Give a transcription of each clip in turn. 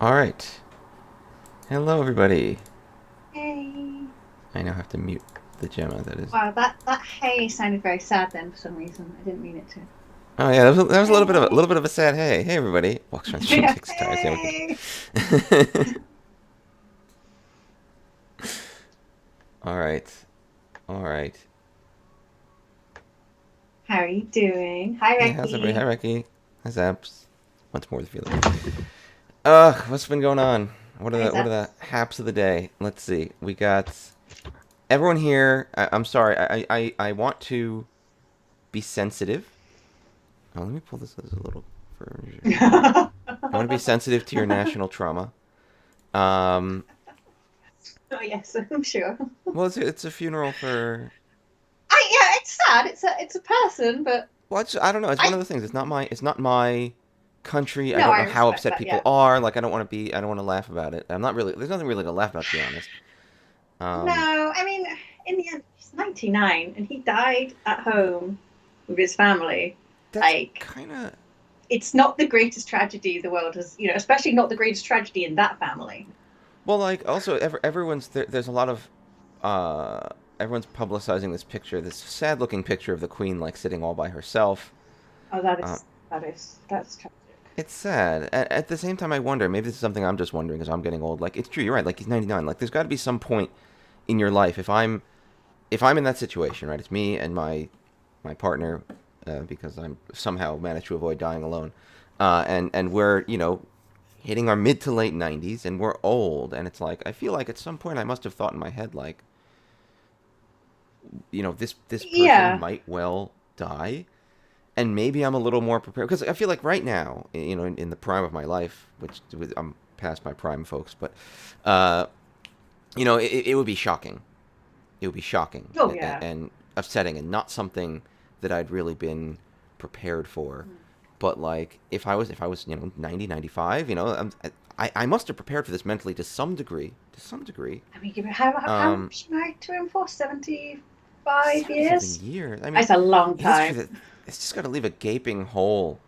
All right. Hello, everybody. Hey. I now have to mute the Gemma. That is. Wow, that hey sounded very sad then for some reason. I didn't mean it to. Oh yeah, that was a little bit Hey. of a sad hey. Hey, everybody. Walks around the stream, Yeah, kicks tires. Yeah, we could. hey. All right. All right. How are you doing? Hi, Hey, how's everybody? Hi, Becky. Ricky. How's Apps? Once more, the feeling. What's been going on? What are Hi, the what are the Zaps. haps of the day? Let's see. We got everyone here. I'm sorry. I want to be sensitive. Oh, let me pull this as a little version. I want to be sensitive to your national trauma. Um, Oh yes, I'm sure. well, it's a funeral for. Yeah, it's sad. It's a person, but Well, I don't know. It's one I of the things. It's not my country. I no, don't I know how respect upset that. people Yeah. are. Like, I don't want to be. I don't want to laugh about it. I'm not really. There's nothing really to laugh about, to be honest. Um, No, I mean, in the end, he's 99 and he died at home with his family. that's Like, kind of. it's not the greatest tragedy the world has, especially not the greatest tragedy in that family. Well, like, also, everyone's there's a lot of. Uh, everyone's publicizing this picture, this sad-looking picture of the Queen, like sitting all by herself. Oh, that Uh, is that's tragic. It's sad. At the same time, I wonder. Maybe this is something I'm just wondering because I'm getting old. Like it's true. You're right. Like he's 99. Like there's got to be some point in your life. If I'm in that situation, right? It's me and my partner, because I'm somehow managed to avoid dying alone, and we're hitting our mid to late 90s and we're old. And it's like I feel like at some point I must have thought in my head like this person Yeah. might well die, and maybe I'm a little more prepared because I feel like right now, in the prime of my life, which I'm past my prime, folks, but uh, it would be shocking. It would be shocking Oh, and, yeah. and upsetting, and not something that I'd really been prepared for. Mm. But like, if I was 90, 95, I must have prepared for this mentally to some degree. To some degree, I mean, how long um, was she married to him for? 75 70 something years? years. I mean, That's a long it is true time. that it's just got to leave a gaping hole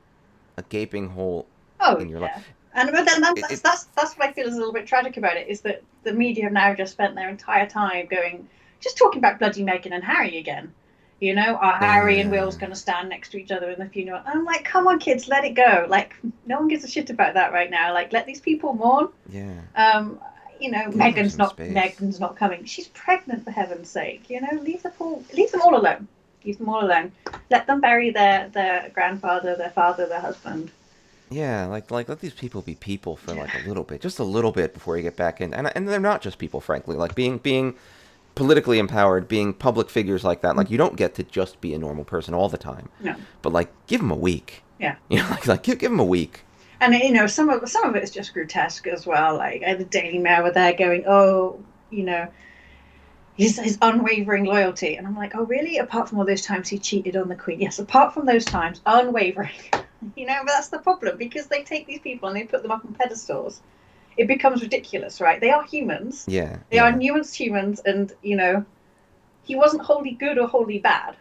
Oh, in your life. yeah. And but then It, it that's what I feel is a little bit tragic about it is that the media have now just spent their entire time just talking about bloody Meghan and Harry again. Are Harry and Will's Yeah, going to stand next to each other in the funeral? And I'm like, come on, kids, let it go. Like, no one gives a shit about that right now. Like, let these people mourn. yeah. Um, Give them Megan's some not space. Megan's not coming. She's pregnant for heaven's sake. Leave them all alone. Leave them all alone. Let them bury their grandfather, their father, their husband. Yeah, like let these people be people for Yeah. like a little bit, just a little bit before you get back in. And they're not just people, frankly. Like being politically empowered, being public figures like that. Like you don't get to just be a normal person all the time. No. But like give them a week. Yeah. Like give them a week. And some of it is just grotesque as well. Like the Daily Mail were there going, oh, you know, his unwavering loyalty, and I'm like, oh really? Apart from all those times he cheated on the Queen, yes. Apart from those times, unwavering. But that's the problem because they take these people and they put them up on pedestals. It becomes ridiculous, right? They are humans. Yeah, They are yeah. nuanced humans, and he wasn't wholly good or wholly bad.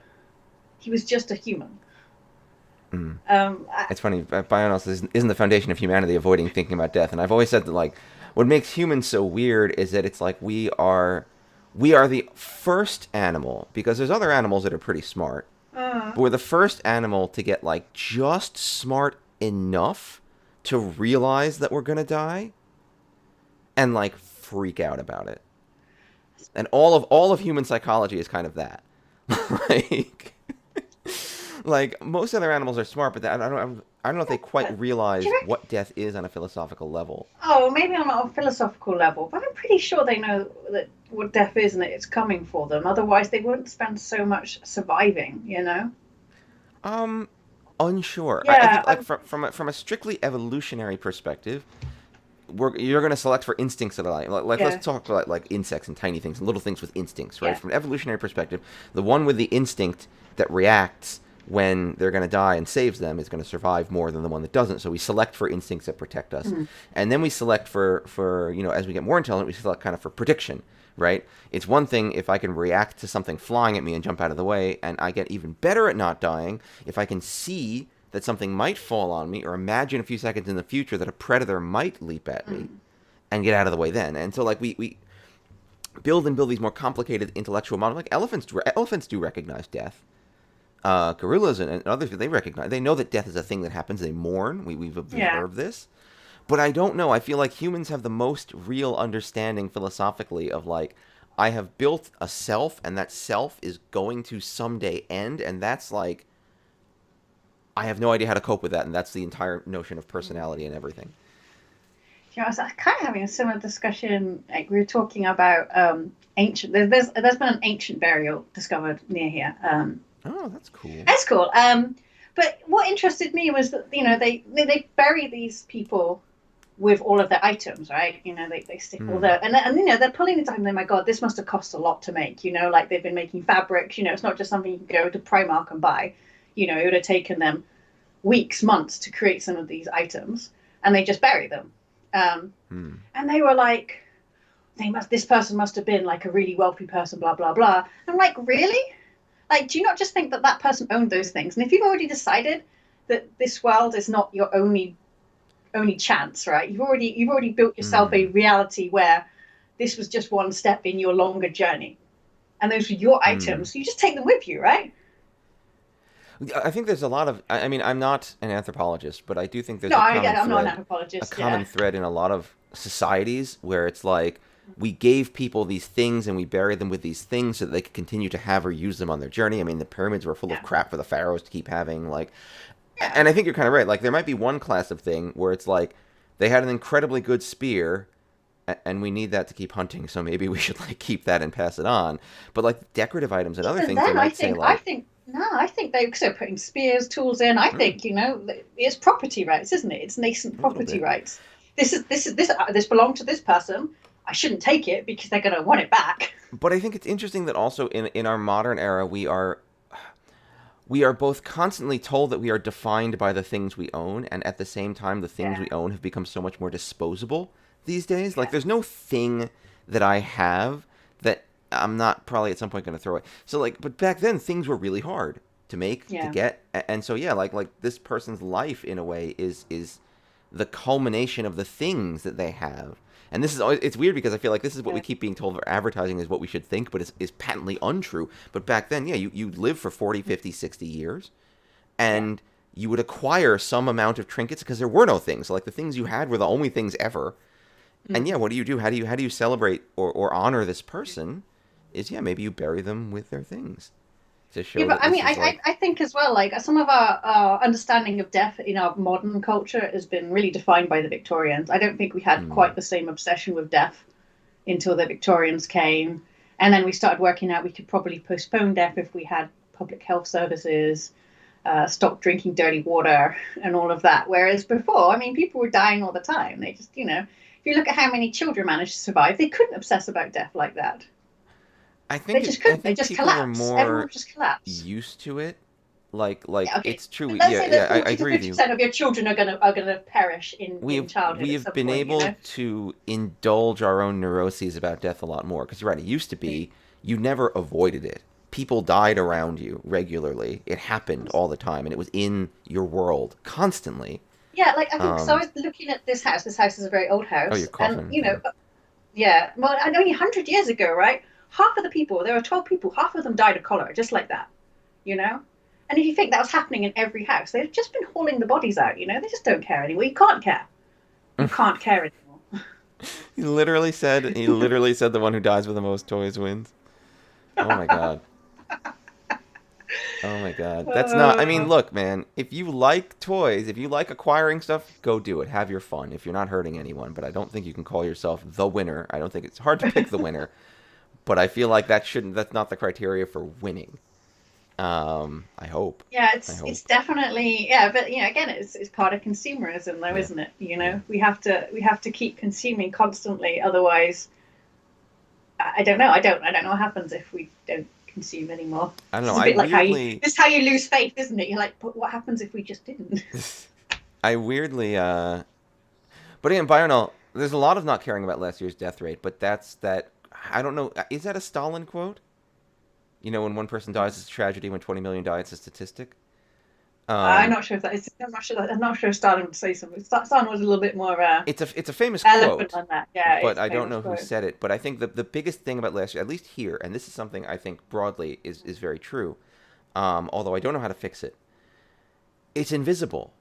He was just a human. Mm. Um, I, It's funny. Bionos isn't the foundation of humanity avoiding thinking about death. And I've always said that like what makes humans so weird is that it's like we are the first animal because there's other animals that are pretty smart. uh, But we're the first animal to get like just smart enough to realize that we're gonna die and like freak out about it. And all of human psychology is kind of that. like like most other animals are smart, but I don't know if they quite do you realize reckon what death is on a philosophical level. Oh, maybe on a philosophical level, but I'm pretty sure they know that what death is and that it's coming for them. Otherwise, they wouldn't spend so much surviving. Um, Unsure. I Yeah, think like from a strictly evolutionary perspective, you're going to select for instincts that are like let's yeah, talk about like insects and tiny things and little things with instincts, right? yeah. From an evolutionary perspective, the one with the instinct that reacts when they're going to die and saves them is going to survive more than the one that doesn't. So we select for instincts that protect us, Mm. and then we select for as we get more intelligent, we select kind of for prediction, right? It's one thing if I can react to something flying at me and jump out of the way, and I get even better at not dying if I can see that something might fall on me, or imagine a few seconds in the future that a predator might leap at me and get out of the way then. And so like we build and build these more complicated intellectual models. Like elephants do recognize death. Gorillas and others, they know that death is a thing that happens. They mourn. We've Yeah. observed this. But I don't know. I feel like humans have the most real understanding philosophically of like, I have built a self, and that self is going to someday end, and that's like, I have no idea how to cope with that, and that's the entire notion of personality and everything. You know, I was kind of having a similar discussion. Like we were talking about ancient. There's been an ancient burial discovered near here. Oh, that's cool. That's cool. But what interested me was that they bury these people with all of their items, right? They stick all their and they're pulling the time. Oh my god, this must have cost a lot to make. Like they've been making fabrics. It's not just something you can go to Primark and buy. It would have taken them weeks, months to create some of these items, and they just bury them. And they were like, this person must have been like a really wealthy person, blah blah blah. I'm like, really? Like, do you not just think that that person owned those things? And if you've already decided that this world is not your only chance, right? You've already built yourself a reality where this was just one step in your longer journey, and those were your items. So you just take them with you, right? I think there's a lot of. I mean, I'm not an anthropologist, but I do think there's I'm not an anthropologist. A common thread in a lot of societies where it's like we gave people these things and we buried them with these things so that they could continue to have or use them on their journey. I mean, the pyramids were full of crap for the pharaohs to keep having. Like, and I think you're kind of right. Like, there might be one class of thing where it's like they had an incredibly good spear, and we need that to keep hunting, so maybe we should like keep that and pass it on. But like decorative items and other things, they might say like. I think they're also putting spears, tools in. I think it's property rights, isn't it? It's nascent property rights. This belonged to this person. I shouldn't take it because they're going to want it back. But I think it's interesting that also in our modern era we are both constantly told that we are defined by the things we own, and at the same time the things we own have become so much more disposable these days. Like there's no thing that I have that I'm not probably at some point going to throw away. So like, but back then things were really hard to make, to get, and so like this person's life in a way is the culmination of the things that they have. And this is always, it's weird because I feel like this is what we keep being told for advertising is what we should think, but is patently untrue. But back then, you live for 40, 50, 60 years, and you would acquire some amount of trinkets because there were no things. So like the things you had were the only things ever. And what do you do? How do you celebrate or honor this person? Is maybe you bury them with their things to show. But I mean, I think as well, like some of our understanding of death in our modern culture has been really defined by the Victorians. I don't think we had quite the same obsession with death until the Victorians came, and then we started working out we could probably postpone death if we had public health services, stop drinking dirty water, and all of that. Whereas before, I mean, people were dying all the time. They just, if you look at how many children managed to survive, they couldn't obsess about death like that. I think they just couldn't. They just collapsed. Everyone just collapsed. Used to it, like it's true. Let's say that I agree with you. 50% of your children are gonna perish in childhood. We have been able to indulge our own neuroses about death a lot more because you're right. It used to be you never avoided it. People died around you regularly. It happened all the time, and it was in your world constantly. Yeah, like I think so. I was looking at this house. This house is a very old house. Oh, you're coughing. And well, only 100 years ago, right? Half of the people, there were 12 people, half of them died of cholera, just like that, And if you think that was happening in every house, they've just been hauling the bodies out, They just don't care anymore. You can't care. You can't care anymore. He literally said the one who dies with the most toys wins. Oh, my God. Oh, my God. That's not, I mean, look, man, if you like toys, if you like acquiring stuff, go do it. Have your fun if you're not hurting anyone. But I don't think you can call yourself the winner. I don't think it's hard to pick the winner. But I feel like that's not the criteria for winning. I hope. Yeah, it's definitely, but again, it's part of consumerism though, isn't it? We have to keep consuming constantly, otherwise I don't know what happens if we don't consume anymore. I don't know. It's a bit like this is how you lose faith, isn't it? You're like, but what happens if we just didn't? I weirdly but again, Bionel, there's a lot of not caring about last year's death rate, but that I don't know. Is that a Stalin quote? When one person dies, it's a tragedy. When 20 million die, it's a statistic. I'm Um, not sure if that is. I'm not sure. I'm not sure if Stalin would say something. Stalin was a little bit more it's a famous eloquent quote, on that. Yeah, but it's a I don't famous know who quote. said it. But I think the biggest thing about last year, at least here, and this is something I think broadly is very true. Although I don't know how to fix it, it's invisible.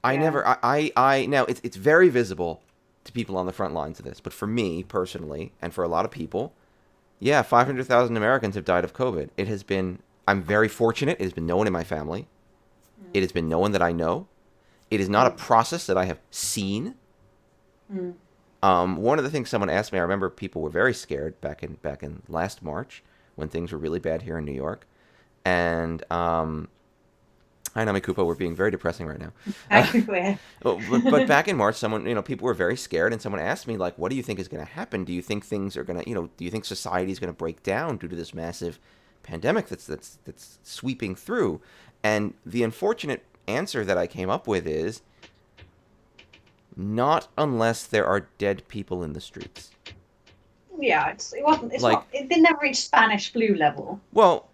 I Yeah. never, I now it's very visible to people on the front lines of this, but for me personally, and for a lot of people, yeah, 500,000 Americans have died of COVID. It has been, I'm very fortunate. It has been no one in my family. It Mm. has been no one that I know. It is not a Mm. process that I have seen. Mm. One of the things someone asked me, I remember people were very scared back in last March when things were really bad here in New York, and hi Nami Kupo, we're being very depressing right now. Uh, Actually, but back in March, someone, people were very scared, and someone asked me, like, what do you think is going to happen? Do you think things are going to, do you think society is going to break down due to this massive pandemic that's sweeping through? And the unfortunate answer that I came up with is not unless there are dead people in the streets. yeah, it wasn't. It's Like, not. It did never reach Spanish flu level. well,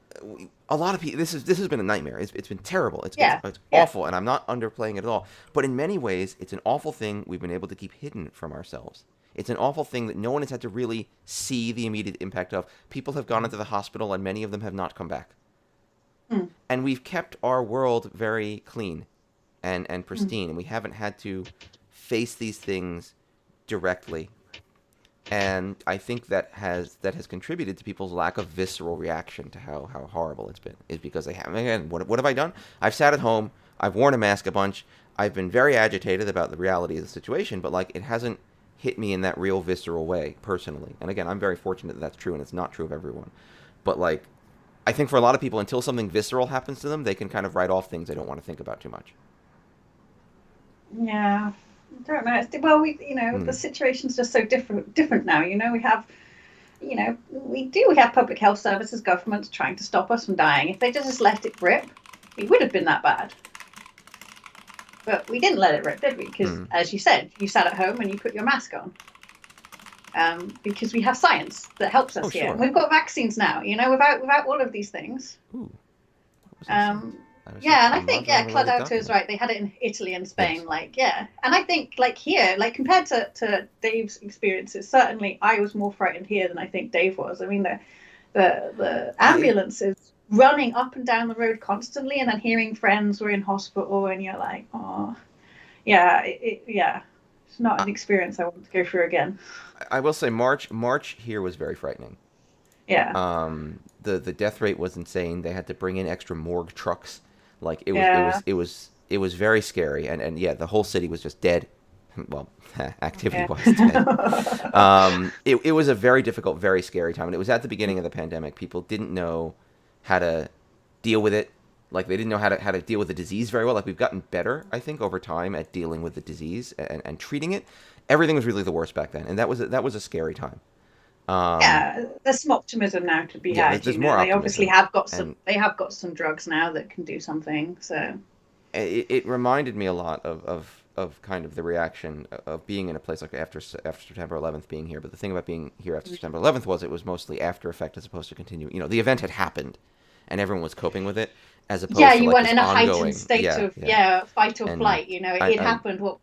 a lot of people. This has been a nightmare. It's been terrible. Yeah. It's Yeah. awful, and I'm not underplaying it at all. But in many ways, it's an awful thing we've been able to keep hidden from ourselves. It's an awful thing that no one has had to really see the immediate impact of. People have gone into the hospital, and many of them have not come back. Mm. And we've kept our world very clean and Mm. pristine, and we haven't had to face these things directly. And I think that has contributed to people's lack of visceral reaction to how horrible it's been. Is because they haven't. Again, what have I done? I've sat at home. I've worn a mask a bunch. I've been very agitated about the reality of the situation, but like it hasn't hit me in that real visceral way personally. And again, I'm very fortunate that that's true, and it's not true of everyone. But like, I think for a lot of people, until something visceral happens to them, they can kind of write off things they don't want to think about too much. Yeah. I don't know. Well, the Mm. situation's just so different now. We have public health services, governments trying to stop us from dying. If they just let it rip, it would have been that bad. But we didn't let it rip, did we? Because, Mm. as you said, you sat at home and you put your mask on. Because we have science that helps Oh us here. And sure. we've got vaccines now. Without all of these things. Ooh, what was I saying? Um, I was yeah, and I a think mahjong related Claudauto is document. right. They had it in Italy and Yes. Spain. Like, yeah, and I think like here, like compared to Dave's experiences, certainly I was more frightened here than I think Dave was. I mean, the I ambulances running up and down the road constantly, and then hearing friends were in hospital, and you're like, oh, yeah, yeah, it's not I, an experience I want to go through again. I will say March here was very frightening. Yeah, The death rate was insane. They had to bring in extra morgue trucks. Like yeah, it was very scary. And yeah, the whole city was just dead. Well, activity yeah, wise dead. It was a very difficult, very scary time, and it was at the beginning of the pandemic. People didn't know how to deal with it. Like they didn't know how to deal with the disease very well. Like we've gotten better, I think, over time at dealing with the disease and treating it. Everything was really the worst back then, and that was a scary time. Um, yeah. There's some optimism now to be yeah, had. there's more They obviously optimism, have got some. and They have got some drugs now that can do something. So it reminded me a lot of kind of the reaction of being in a place like after September 11th being here. But the thing about being here after September 11th was it was mostly after effect as opposed to continue. The event had happened, and everyone was coping with it, as yeah, opposed to you like weren't this in a heightened ongoing. state Yeah, of yeah. fight or And flight. I, It I happened. What?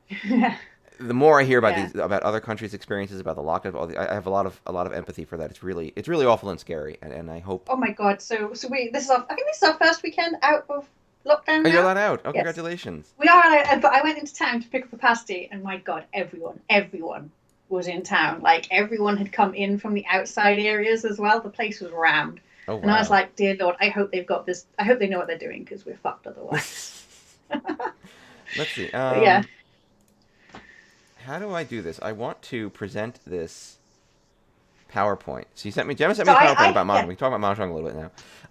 the more I hear about Yeah. about other countries' experiences about the lockdown, I have a lot of empathy for that. It's really awful and scary, and I hope. Oh my God. So we this is our. I think this is our first weekend out of lockdown Oh, you're now. allowed out. Oh, Yes, congratulations. we are. But I went into town to pick up a pasty, and my God, everyone was in town. Like everyone had come in from the outside areas as well. The place was rammed. Oh And I was wow. like, dear Lord, I hope they've got this. I hope they know what they're doing because we're fucked otherwise. Let's see. But yeah, How do I do this? I want to present this PowerPoint. So Gemma sent so me a PowerPoint about yeah, Mahjong. We can talk about Mahjong a little bit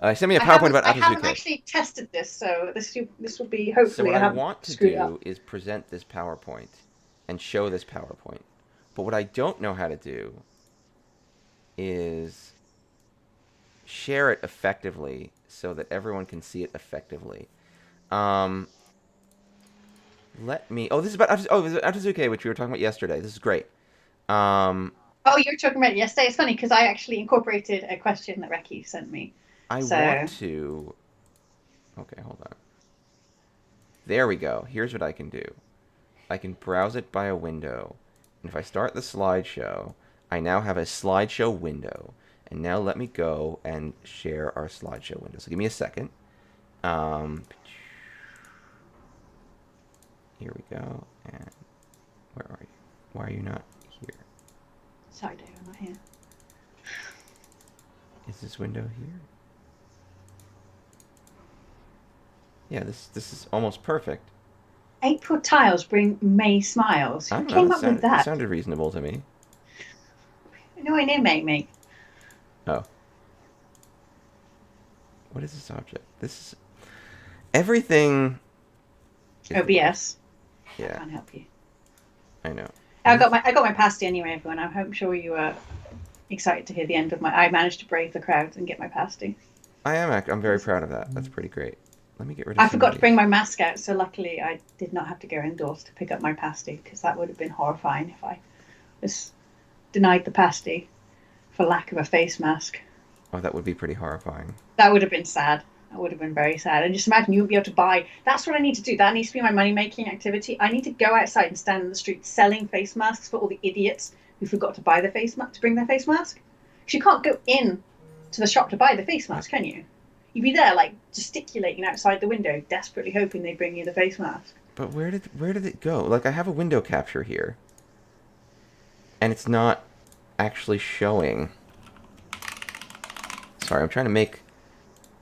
now. She sent me a PowerPoint about I haven't Atazuke. actually tested this, so this will be So hopefully what I I haven't want to screwed it up. do is present this PowerPoint and show this PowerPoint. But what I don't know how to do is share it effectively so that everyone can see it effectively. Um, Let me. Oh, this is about. This is Atazuke, which we were talking about yesterday. This is great. Um, Oh, you were talking about it yesterday. It's funny because I actually incorporated a question that Reki sent me. I want So to. Okay, hold on. There we go. Here's what I can do. I can browse it by a window. And if I start the slideshow, I now have a slideshow window. And now let me go and share our slideshow window. So give me a second. Um, Here we go. And where are you? Why are you not here? Sorry, Dave, I'm not here. Is this window here? Yeah, this is almost perfect. April tiles bring May smiles. I Who don't know. came up with It that? sounded reasonable to me. Nowhere near May. Oh. What is this object? This is... Everything... OBS. Yeah. Can't help you. I know. I got my pasty anyway, everyone. I'm sure you are excited to hear the end of my. I managed to brave the crowds and get my pasty. I'm very proud of that. That's pretty great. Let me get rid of. I forgot to bring my mask out, so luckily I did not have to go indoors to pick up my pasty, because that would have been horrifying if I was denied the pasty for lack of a face mask. Oh, that would be pretty horrifying. That would have been sad. That would have been very sad. And just imagine you would be able to buy. That's what I need to do. That needs to be my money-making activity. I need to go outside and stand in the street selling face masks for all the idiots who forgot to buy the face mask, to bring their face mask. Because you can't go in to the shop to buy the face mask, can you? You'd be there, like, gesticulating outside the window, desperately hoping they'd bring you the face mask. But where did it go? Like, I have a window capture here, and it's not actually showing. Sorry, I'm trying to make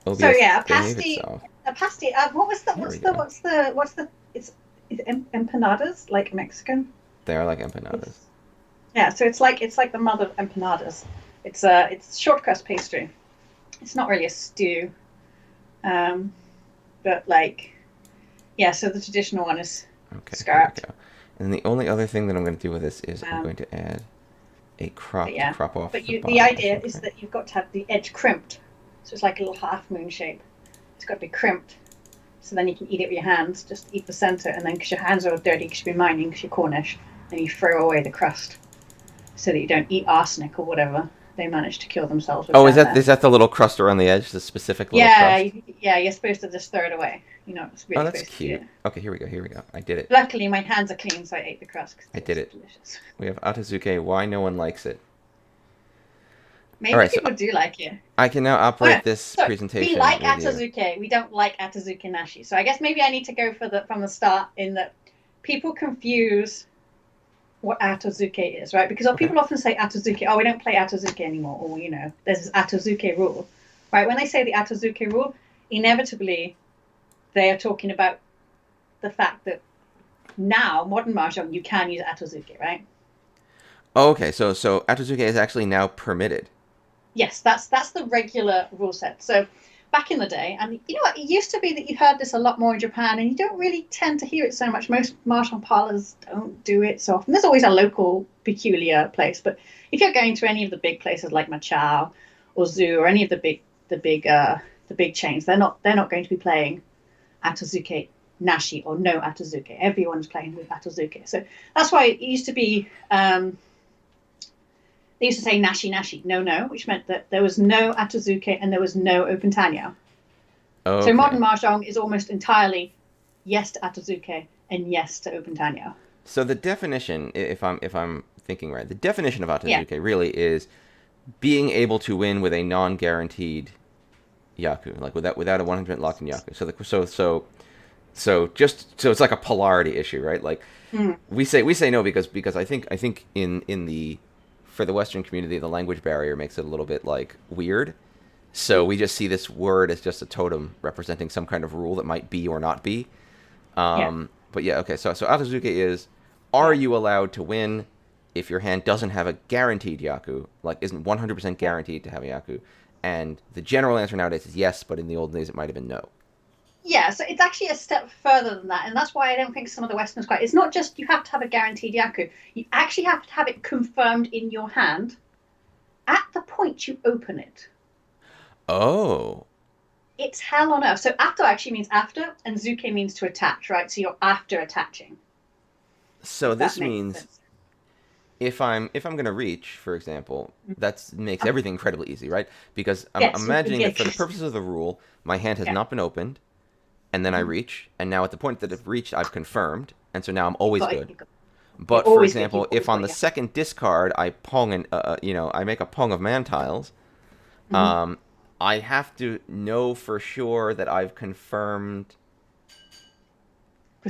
OBS so yeah, behave itself. a pasty. What's the? It's empanadas, like Mexican. They are like empanadas. Yeah, so it's like the mother of empanadas. It's short crust pastry. It's not really a stew, but like, yeah. So the traditional one is scalloped. And the only other thing that I'm going to do with this is I'm going to add a crop to crop off. But the idea is that you've got to have the edge crimped, so it's like a little half moon shape. It's got to be crimped, so then you can eat it with your hands. Just eat the center, and then because your hands are all dirty, because you've been mining, because you're Cornish, then you throw away the crust, so that you don't eat arsenic or whatever they manage to kill themselves with. Oh, is that the little crust around the edge, the specific little crust? Yeah, you're supposed to just throw it away. You're not really that's supposed cute. To eat it. Okay, here we go. I did it. Luckily, my hands are clean, so I ate the crust. I did it. Delicious. We have Atazuke. Why no one likes it? Maybe people do like it. I can now operate this presentation. We like Atazuke. We don't like Atazuke Nashi. So I guess maybe I need to go from the start in that people confuse what Atazuke is, right? Because people often say Atazuke, we don't play Atazuke anymore, or, there's this Atazuke rule, right? When they say the Atazuke rule, inevitably they are talking about the fact that now, modern Mahjong, you can use Atazuke, right? Oh, okay, so Atazuke is actually now permitted. Yes, that's the regular rule set. So back in the day, and you know what, it used to be that you heard this a lot more in Japan, and you don't really tend to hear it so much. Most Mahjong parlors don't do it so often. There's always a local peculiar place, but if you're going to any of the big places like Machao or Zoo or any of the big chains, they're not going to be playing Atazuke Nashi or no Atazuke. Everyone's playing with Atazuke. So that's why it used to be. They used to say nashi, no, which meant that there was no Atazuke and there was no open tanyo. Okay. So modern Mahjong is almost entirely yes to Atazuke and yes to open tanyo. So the definition, if I'm thinking right, the definition of Atazuke really is being able to win with a non-guaranteed yaku, like without a 100% locked-in yaku. So it's like a polarity issue, right? Like we say no because I think in the for the Western community, the language barrier makes it a little bit like weird. So we just see this word as just a totem representing some kind of rule that might be or not be. But yeah, okay. So Atazuke is, are you allowed to win if your hand doesn't have a guaranteed yaku, like isn't 100% guaranteed to have a yaku? And the general answer nowadays is yes, but in the old days it might have been no. Yeah, so it's actually a step further than that, and that's why I don't think some of the Westerns quite. It's not just you have to have a guaranteed yaku. You actually have to have it confirmed in your hand at the point you open it. Oh. It's hell on earth. So ato actually means after, and zuke means to attach, right? So you're after attaching. So this means sense. if I'm going to reach, for example, that makes everything incredibly easy, right? Because I'm imagining that for the purposes of the rule, my hand has not been opened. and then I Mhm. reach, and now at the point that I've reached, I've confirmed, and so now I'm You've always got it. good. You're But for always good. example, You've if always on got the your. second discard I pong and I make a pong of man tiles, Mhm. um, I have to know for sure that I've confirmed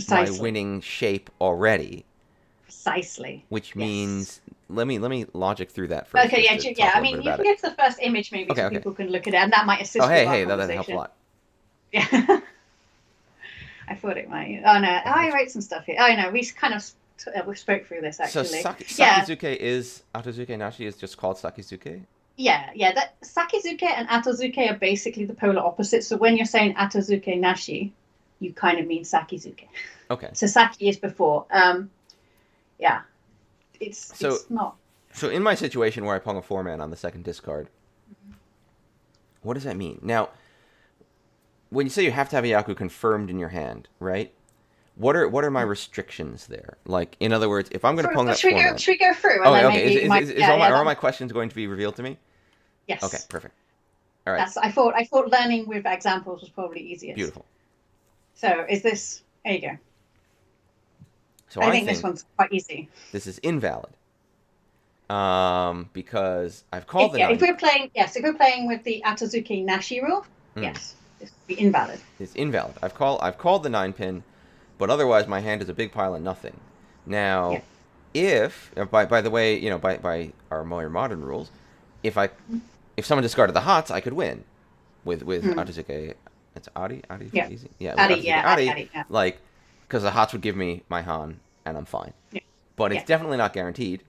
my Precisely. winning shape already, Precisely. which Yes. means let me logic through that first, Okay. just Yeah. to Yeah. talk a I little bit mean, you about can it. go to the first image maybe Okay, so okay. people can look at it, and that might Oh, assist with hey, our hey, that helps a conversation. lot. Yeah. I thought it might. Oh no, Okay, I that's wrote some stuff here. Oh no, we kind of we spoke through this so actually. Yeah, Sakizuke is Atazuke Nashi is just called Sakizuke. yeah. That Sakizuke and Atazuke are basically the polar opposites. So when you're saying Atazuke Nashi, you kind of mean Sakizuke. Okay, So Saki is before. Yeah, so it's not. so in my situation where I pong a 4-man on the second discard, what does that mean? Now, when you say you have to have a Yaku confirmed in your hand, right? What are my restrictions there? Like, in other words, if I'm going to pong that Should we 4-man. should we go through and Oh, then okay. maybe you might Is yeah all my yeah are all that, my questions going to be revealed to me? Okay, yes. perfect. All right, That's I thought learning with examples was probably easiest. beautiful. So is this there you go. So I I think this think one's quite easy. this is invalid. Because I've called If the yeah, if nine. we're playing yes, if we're playing with the Atazuki Nashi rule, Mm, yes, this would be invalid. it's invalid. I've called the 9 pin, but otherwise my hand is a big pile of nothing. Yeah. Now, if by the way, by our more modern rules, if I if someone discarded the hots, I could win with Mm. Atazuke. It's Adi for Yeah. easy. Yeah, with Adi, Atazuke yeah, Adi, Adi, yeah. like because the hots would give me my Han and I'm fine. Yeah. But it's Yeah. definitely not guaranteed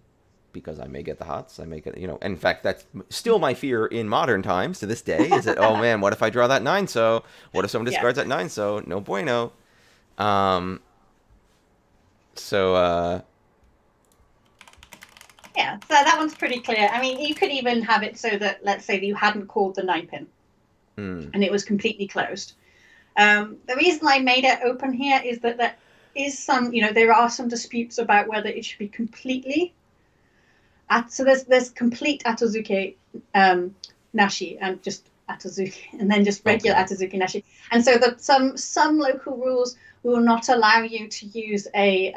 because I may get the hots. I may get, and in fact, that's still my fear in modern times to this day is that, oh man, what if I draw that 9 so? What if someone Yeah. discards that 9 so? No bueno. Um, so, Yeah. So that one's pretty clear. I mean, you could even have it so that let's say that you hadn't called the 9 pin hmm, and it was completely closed. The reason I made it open here is that there is some, there are some disputes about whether it should be completely so there's complete Atazuke Nashi and just Atazuki and then just regular okay. Atazuki Nashi. And so that some local rules will not allow you to use a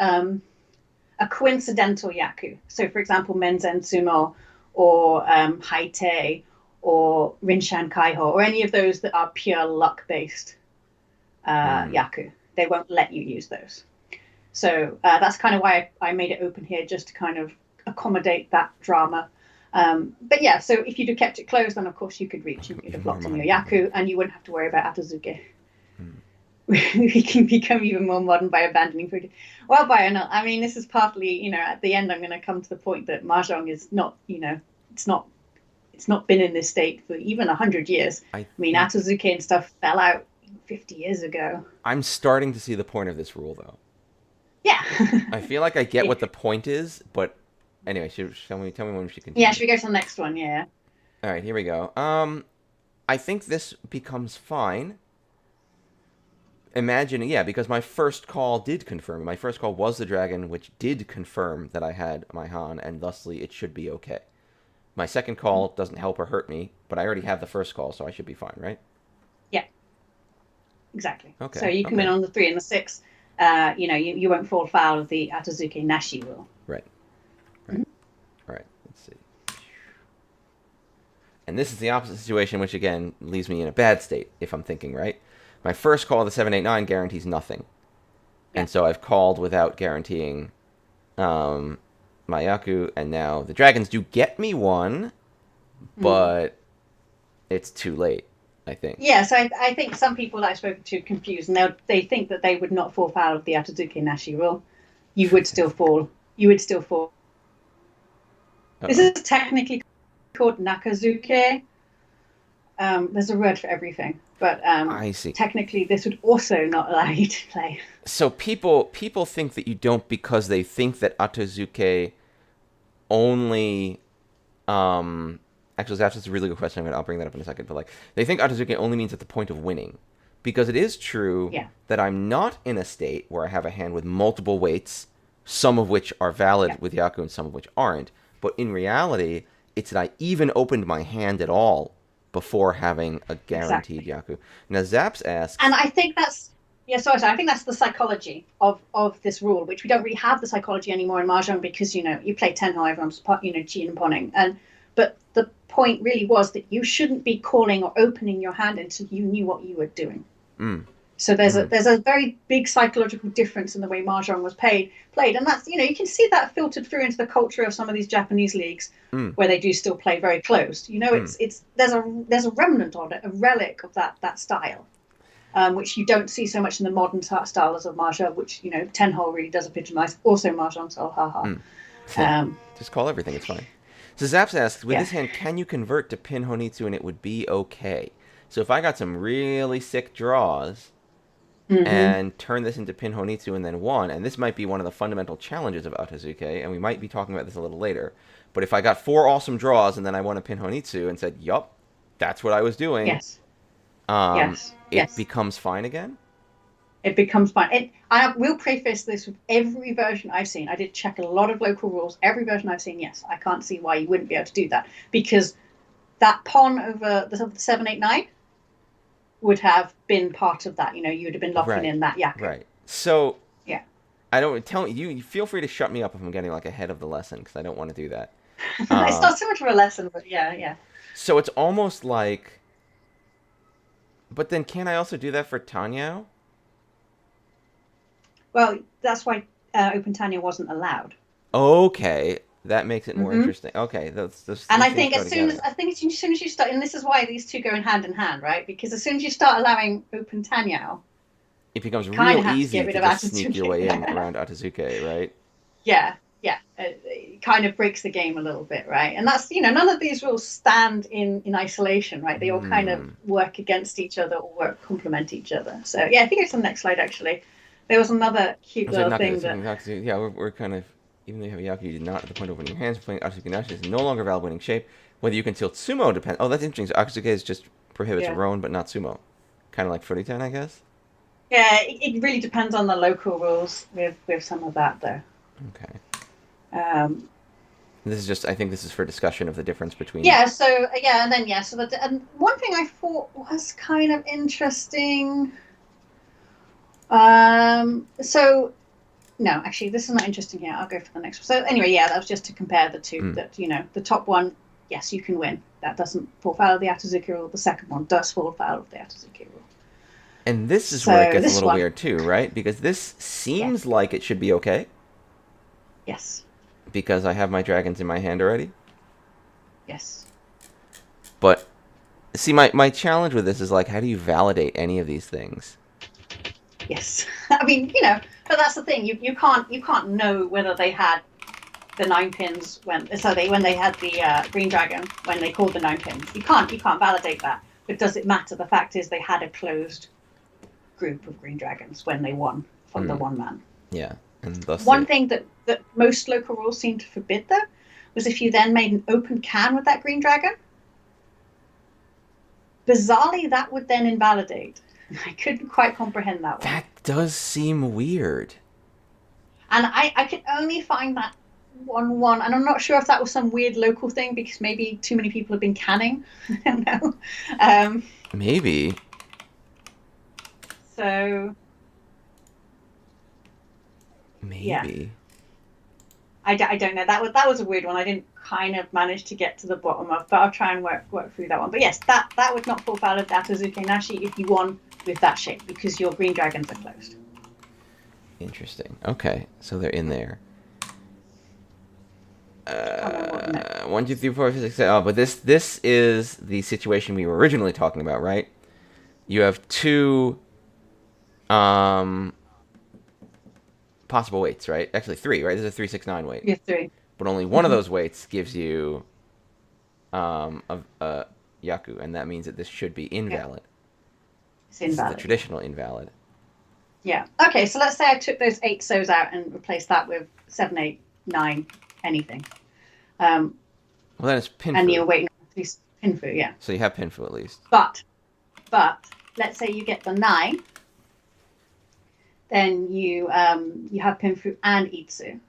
coincidental Yaku. So for example, Menzen Sumo or Haite or Rinshan Kaiho or any of those that are pure luck based Hmm. Yaku. They won't let you use those. So that's kind of why I made it open here, just to kind of accommodate that drama. But yeah, so if you'd have kept it closed, then of course you could reach and you'd have More locked in your modern. Yaku and you wouldn't have to worry about Atazuke. Hmm. We can become even more modern by abandoning food. Well, by or not, I mean, this is partly, at the end, I'm going to come to the point that Mahjong is not, it's not, it's not been in this state for even 100 years. I I mean, think Atazuke and stuff fell out 50 years ago. I'm starting to see the point of this rule, though. Yeah. I feel like I get Yeah. what the point is, but anyway, tell me when we should Yeah, continue. should we go to the next one? Yeah. All right, here we go. I think this becomes fine. Imagine, yeah, because my first call did confirm. My first call was the dragon, which did confirm that I had my Han, and thusly it should be okay. My second call doesn't help or hurt me, but I already have the first call, so I should be fine, right? Yeah, exactly. So Okay, you come in okay. on the 3 and the 6. You won't fall foul of the Atazuke Nashi rule. Right, right. Mhm. All right, let's see. And this is the opposite situation, which again leaves me in a bad state if I'm thinking right. My first call, the 789, guarantees nothing. Yeah. And so I've called without guaranteeing my Yaku, and now the dragons do get me one, Mm. but it's too late, I think. Yeah, so I think some people that I've spoken to confused, and they think that they would not fall foul of the Atazuke Nashi rule. You would still fall. You would still fall. This Uh-oh. is technically called Nakazuke. There's a word for everything, but I see. technically this would also not allow you to play. So people think that you don't because they think that Atazuke only actually that's a really good question. I'll bring that up in a second. But like they think Atazuke only means at the point of winning. Because it is true Yeah, that I'm not in a state where I have a hand with multiple weights, some of which are valid yeah, with Yaku and some of which aren't. But in reality, it's that I even opened my hand at all before having a guaranteed exactly. Yaku. Now Zaps And asks, I think that's Yeah, so I think that's the psychology of this rule, which we don't really have the psychology anymore in mahjong because you play ten-hole, everyone's cheating and pawning, and but the point really was that you shouldn't be calling or opening your hand until you knew what you were doing. Mm. So there's a very big psychological difference in the way mahjong was played, and that's you can see that filtered through into the culture of some of these Japanese leagues Mm. where they do still play very closed. It's there's a remnant of it, a relic of that style. Which you don't see so much in the modern styles of mahjong, which ten hole really does epitomize. Also mahjong, so haha. Mm. Just call everything. It's fine. So Zaps asks, with Yeah. this hand, can you convert to pin honitsu and it would be okay? So if I got some really sick draws Mm-hmm. and turn this into pin honitsu and then won, and this might be one of the fundamental challenges of Atazuke, and we might be talking about this a little later, but if I got 4 awesome draws and then I won a pin honitsu and said, yup, that's what I was doing, Yes. Yes. it Yes. becomes fine again? It becomes fine. I will preface this with every version I've seen. I did check a lot of local rules. Every version I've seen, yes, I can't see why you wouldn't be able to do that because that pawn over the 7-8-9 would have been part of that. You would have been locking Right. in that yaku. Right. So Yeah. I don't tell you. Feel free to shut me up if I'm getting like ahead of the lesson because I don't want to do that. It's not so much of a lesson, but yeah. So it's almost like, but then can I also do that for Tanyao? Well, that's why Open Tanya wasn't allowed. Okay, that makes it more Mm-hmm. interesting. Okay, that's And I think as soon as you start, and this is why these two go in hand, right? Because as soon as you start allowing Open Tanya, it becomes kind of real have to easy get rid to of just sneak your way in Atazuke. around Atazuke, right? Yeah, it kind of breaks the game a little bit, right? And that's none of these rules stand in isolation, right? They all kind of work against each other or complement each other. So yeah, I think it's on the next slide actually. There was another cute little thing that Yeah, we're kind of, even though you have a Yaku, you did not at the point opening your hands. Playing Atsuki Nashi is no longer a valid winning shape. Whether you can tilt sumo depends. Oh, that's interesting. So Atsuki is just prohibits yeah. roan, but not sumo. Kind of like Furitan, I guess. Yeah, it really depends on the local rules with some of that though. Okay. This is just, I think this is for discussion of the difference between. Yeah, so and one thing I thought was kind of interesting. So no, actually, this is not interesting here. I'll go for the next one. So anyway, yeah, that was just to compare the two. That the top one, yes, you can win. That doesn't fall foul of the Atazuki rule. The second one does fall foul of the Atazuki rule. And this is where it gets a little weird too, right? Because this seems like it should be okay. Yes. Because I have my dragons in my hand already. Yes. But see, my challenge with this is like, how do you validate any of these things? Yes. I mean, but that's the thing. You can't know whether they had the 9 pins when they had the green dragon when they called the 9 pins. You can't validate that. But does it matter? The fact is they had a closed group of green dragons when they won from the one man. Yeah. And thus one thing that most local rules seem to forbid though was if you then made an open can with that green dragon. Bizarrely, that would then invalidate. I couldn't quite comprehend that one. That does seem weird. And I could only find that one, and I'm not sure if that was some weird local thing because maybe too many people have been canning. I don't know. Maybe. So. Maybe. Yeah. I don't know. That was a weird one. I didn't kind of manage to get to the bottom of, but I'll try and work through that one. But yes, that would not fall foul of Atazuke Nashi if you won with that shape because your green dragons are closed. Interesting. Okay, so they're in there. 1, 2, 3, 4, 5, 6, 7. Oh, but this is the situation we were originally talking about, right? You have 2 possible weights, right? Actually 3, right? This is a 3, 6, 9 weight. You have 3. But only one of those weights gives you a Yaku, and that means that this should be invalid. It's invalid. This is the traditional invalid. Yeah. Okay, so let's say I took those 8 so's out and replaced that with 7, 8, 9, anything. Well, then it's Pinfu. And you're waiting at least Pinfu, yeah. So you have Pinfu at least. But let's say you get the 9, then you have Pinfu and Itsu.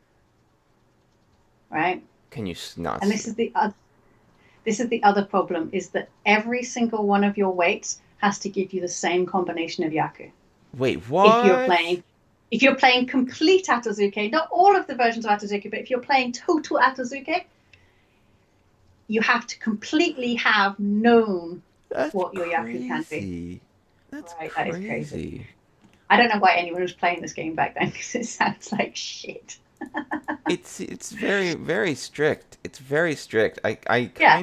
Right? Can you not? And this is the other problem is that every single one of your weights has to give you the same combination of Yaku. Wait, If you're what? playing, if you're playing complete Atazuke, not all of the versions of Atazuke, but if you're playing total Atazuke, you have to completely have known That's what your Yaku can be. crazy. That's Right, that is crazy. crazy. I don't know why anyone was playing this game back then because it sounds like shit. It's very very strict. It's very strict. Yeah.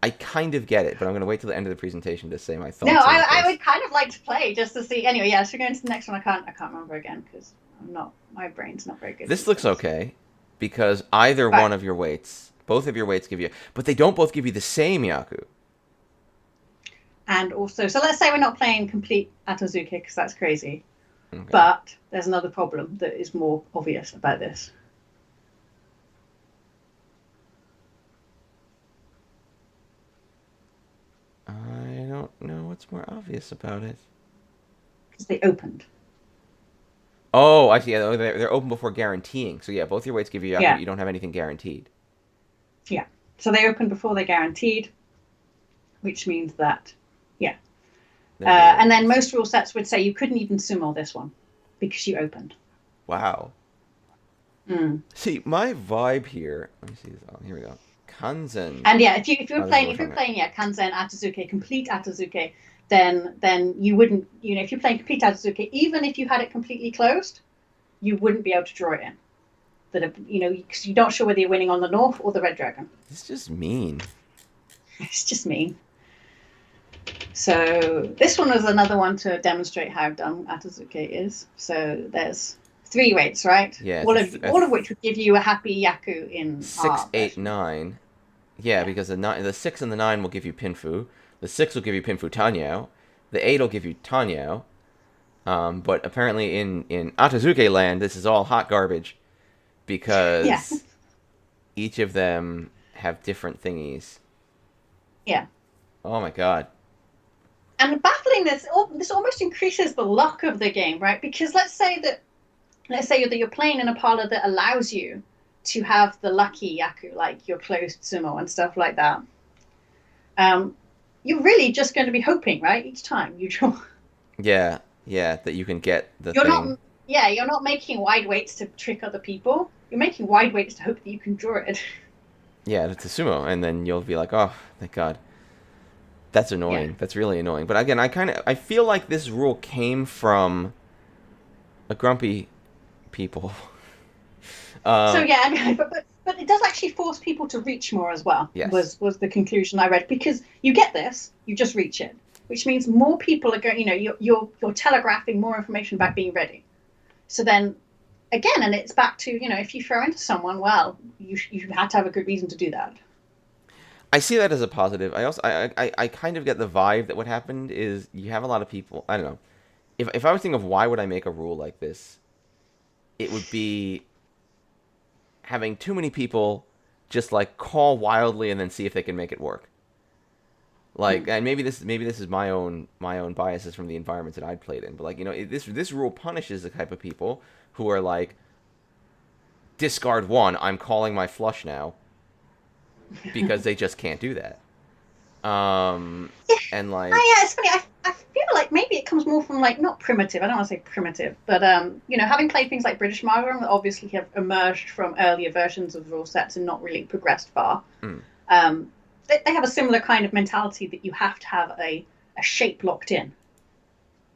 I kind of get it, but I'm gonna wait till the end of the presentation to say my No, thoughts on I this. would kind of like to play just to see. Anyway, yeah. So going to the next one, I can't remember again because I'm not. My brain's not very good This these looks days. okay because either Right. one of your weights, both of your weights give you, but they don't both give you the same Yaku. And also, so let's say we're not playing complete Atazuke because that's crazy. Okay. But there's another problem that is more obvious about this I don't know what's more obvious about it. because they opened. Oh, I see. Yeah, they're open before guaranteeing. So yeah, both your weights give you Yaku, but Yeah, you don't have anything guaranteed. yeah. So they opened before they guaranteed, which means that, yeah. There's no And then difference. most rule sets would say you couldn't even sumo this one because you opened. Wow. Mm. See, my vibe here. Let me see this. Oh, here we go. Kanzen. And yeah, if you were Oh, this is what playing we're if you're talking about. playing yeah Kanzen Atazuke complete Atazuke, then you wouldn't if you're playing complete Atazuke, even if you had it completely closed, you wouldn't be able to draw it in. That because you're not sure whether you're winning on the North or the Red Dragon. This is just mean. It's just mean. So this one was another one to demonstrate how dumb Atazuke is. So there's three weights, right? Yeah, All of which would give you a happy Yaku in six, our eight, version. 9. Yeah, Yeah. because the 6 and the 9 will give you Pinfu. The 6 will give you Pinfu Tanyao. The 8 will give you Tanyao. But apparently in Atazuke land, this is all hot garbage Yeah. because each of them have different thingies. Yeah. Oh my god. And battling this almost increases the luck of the game, right? Because let's say that you're playing in a parlor that allows you to have the lucky Yaku, like your closed sumo and stuff like that. Um, you're really just going to be hoping, right? Each time you draw. Yeah, yeah, that you can get the You're thing. not, yeah, you're not making wide weights to trick other people. You're making wide weights to hope that you can draw it. Yeah, that's a sumo, and then you'll be like, oh, thank God. That's Yeah. annoying. That's really annoying. But again, I feel like this rule came from a grumpy people. So um, yeah, I mean, but it does actually force people to reach more as well. yes, Was the conclusion I read because you get this, you just reach it, which means more people are going. You're telegraphing more information about being ready. So then again, and it's back to if you throw into someone, well, you had to have a good reason to do that. I see that as a positive. I also I kind of get the vibe that what happened is you have a lot of people. I don't know. If I was thinking of why would I make a rule like this, it would be having too many people just like call wildly and then see if they can make it work. Like, Hmm. and maybe this is my own biases from the environments that I'd played in, but like this rule punishes the type of people who are like discard one. I'm calling my flush now because they just can't do that. Um, Yeah, and like yeah, it's funny. I feel like maybe it comes more from like not primitive. I don't want to say primitive, but having played things like British Mahjong that obviously have emerged from earlier versions of rule sets and not really progressed far. mm, Um, they have a similar kind of mentality that you have to have a shape locked in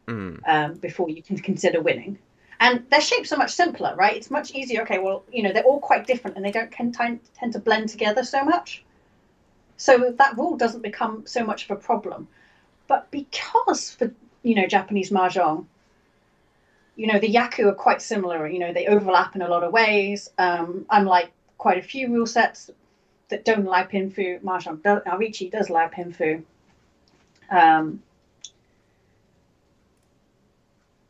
mm, before you can consider winning. And their shapes are much simpler, right? It's much easier. Okay, well, they're all quite different and they don't tend to blend together so much. So that rule doesn't become so much of a problem. But because for Japanese mahjong, the yaku are quite similar. They overlap in a lot of ways. Unlike quite a few rule sets that don't allow pinfu, mahjong Riichi does allow pinfu. Um,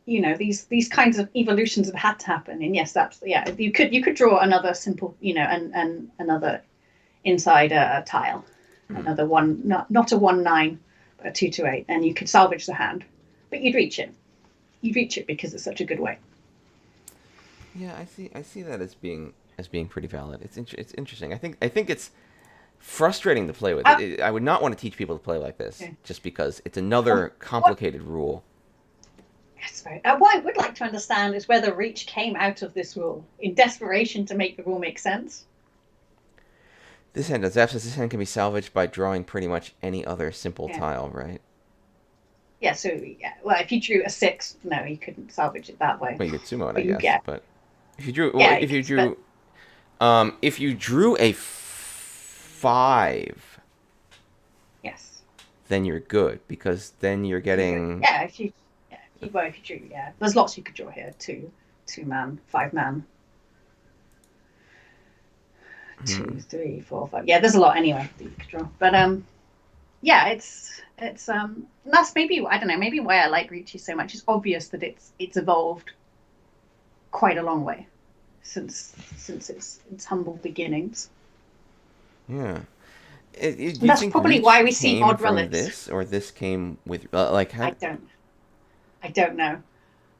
these kinds of evolutions have had to happen. And yes, that's yeah. You could draw another simple, and another inside a tile, mm. another one, not a 1-9, but a 2-8, and you could salvage the hand, but you'd reach it. You'd reach it because it's such a good way. Yeah, I see that as being pretty valid. It's interesting. I think it's frustrating to play with. Uh, I would not want to teach people to play like this okay. just because it's Um, another what complicated rule. That's very. What I would like to understand is whether Reach came out of this rule in desperation to make the rule make sense. This hand does F says this hand can be salvaged by drawing pretty much any other simple Yeah. tile, right? Yeah. So yeah. Well, if you drew a 6, no, you couldn't salvage it that way. Well, you could sumo it, I But you guess. get. But if you drew, well, Yeah. if you drew a 5, Yes. then you're good because then you're getting. Yeah. If you. Yeah. If you drew. Yeah. There's lots you could draw here. 2 man, 5 man. 2, 3, 4, 5. Yeah, there's a lot anyway that you could draw. But yeah, it's that's maybe, I don't know, maybe why I like Riichi so much. It's obvious that it's evolved quite a long way since its humble beginnings. Yeah. That's probably why we see odd relics. This or this came with like how? I don't know.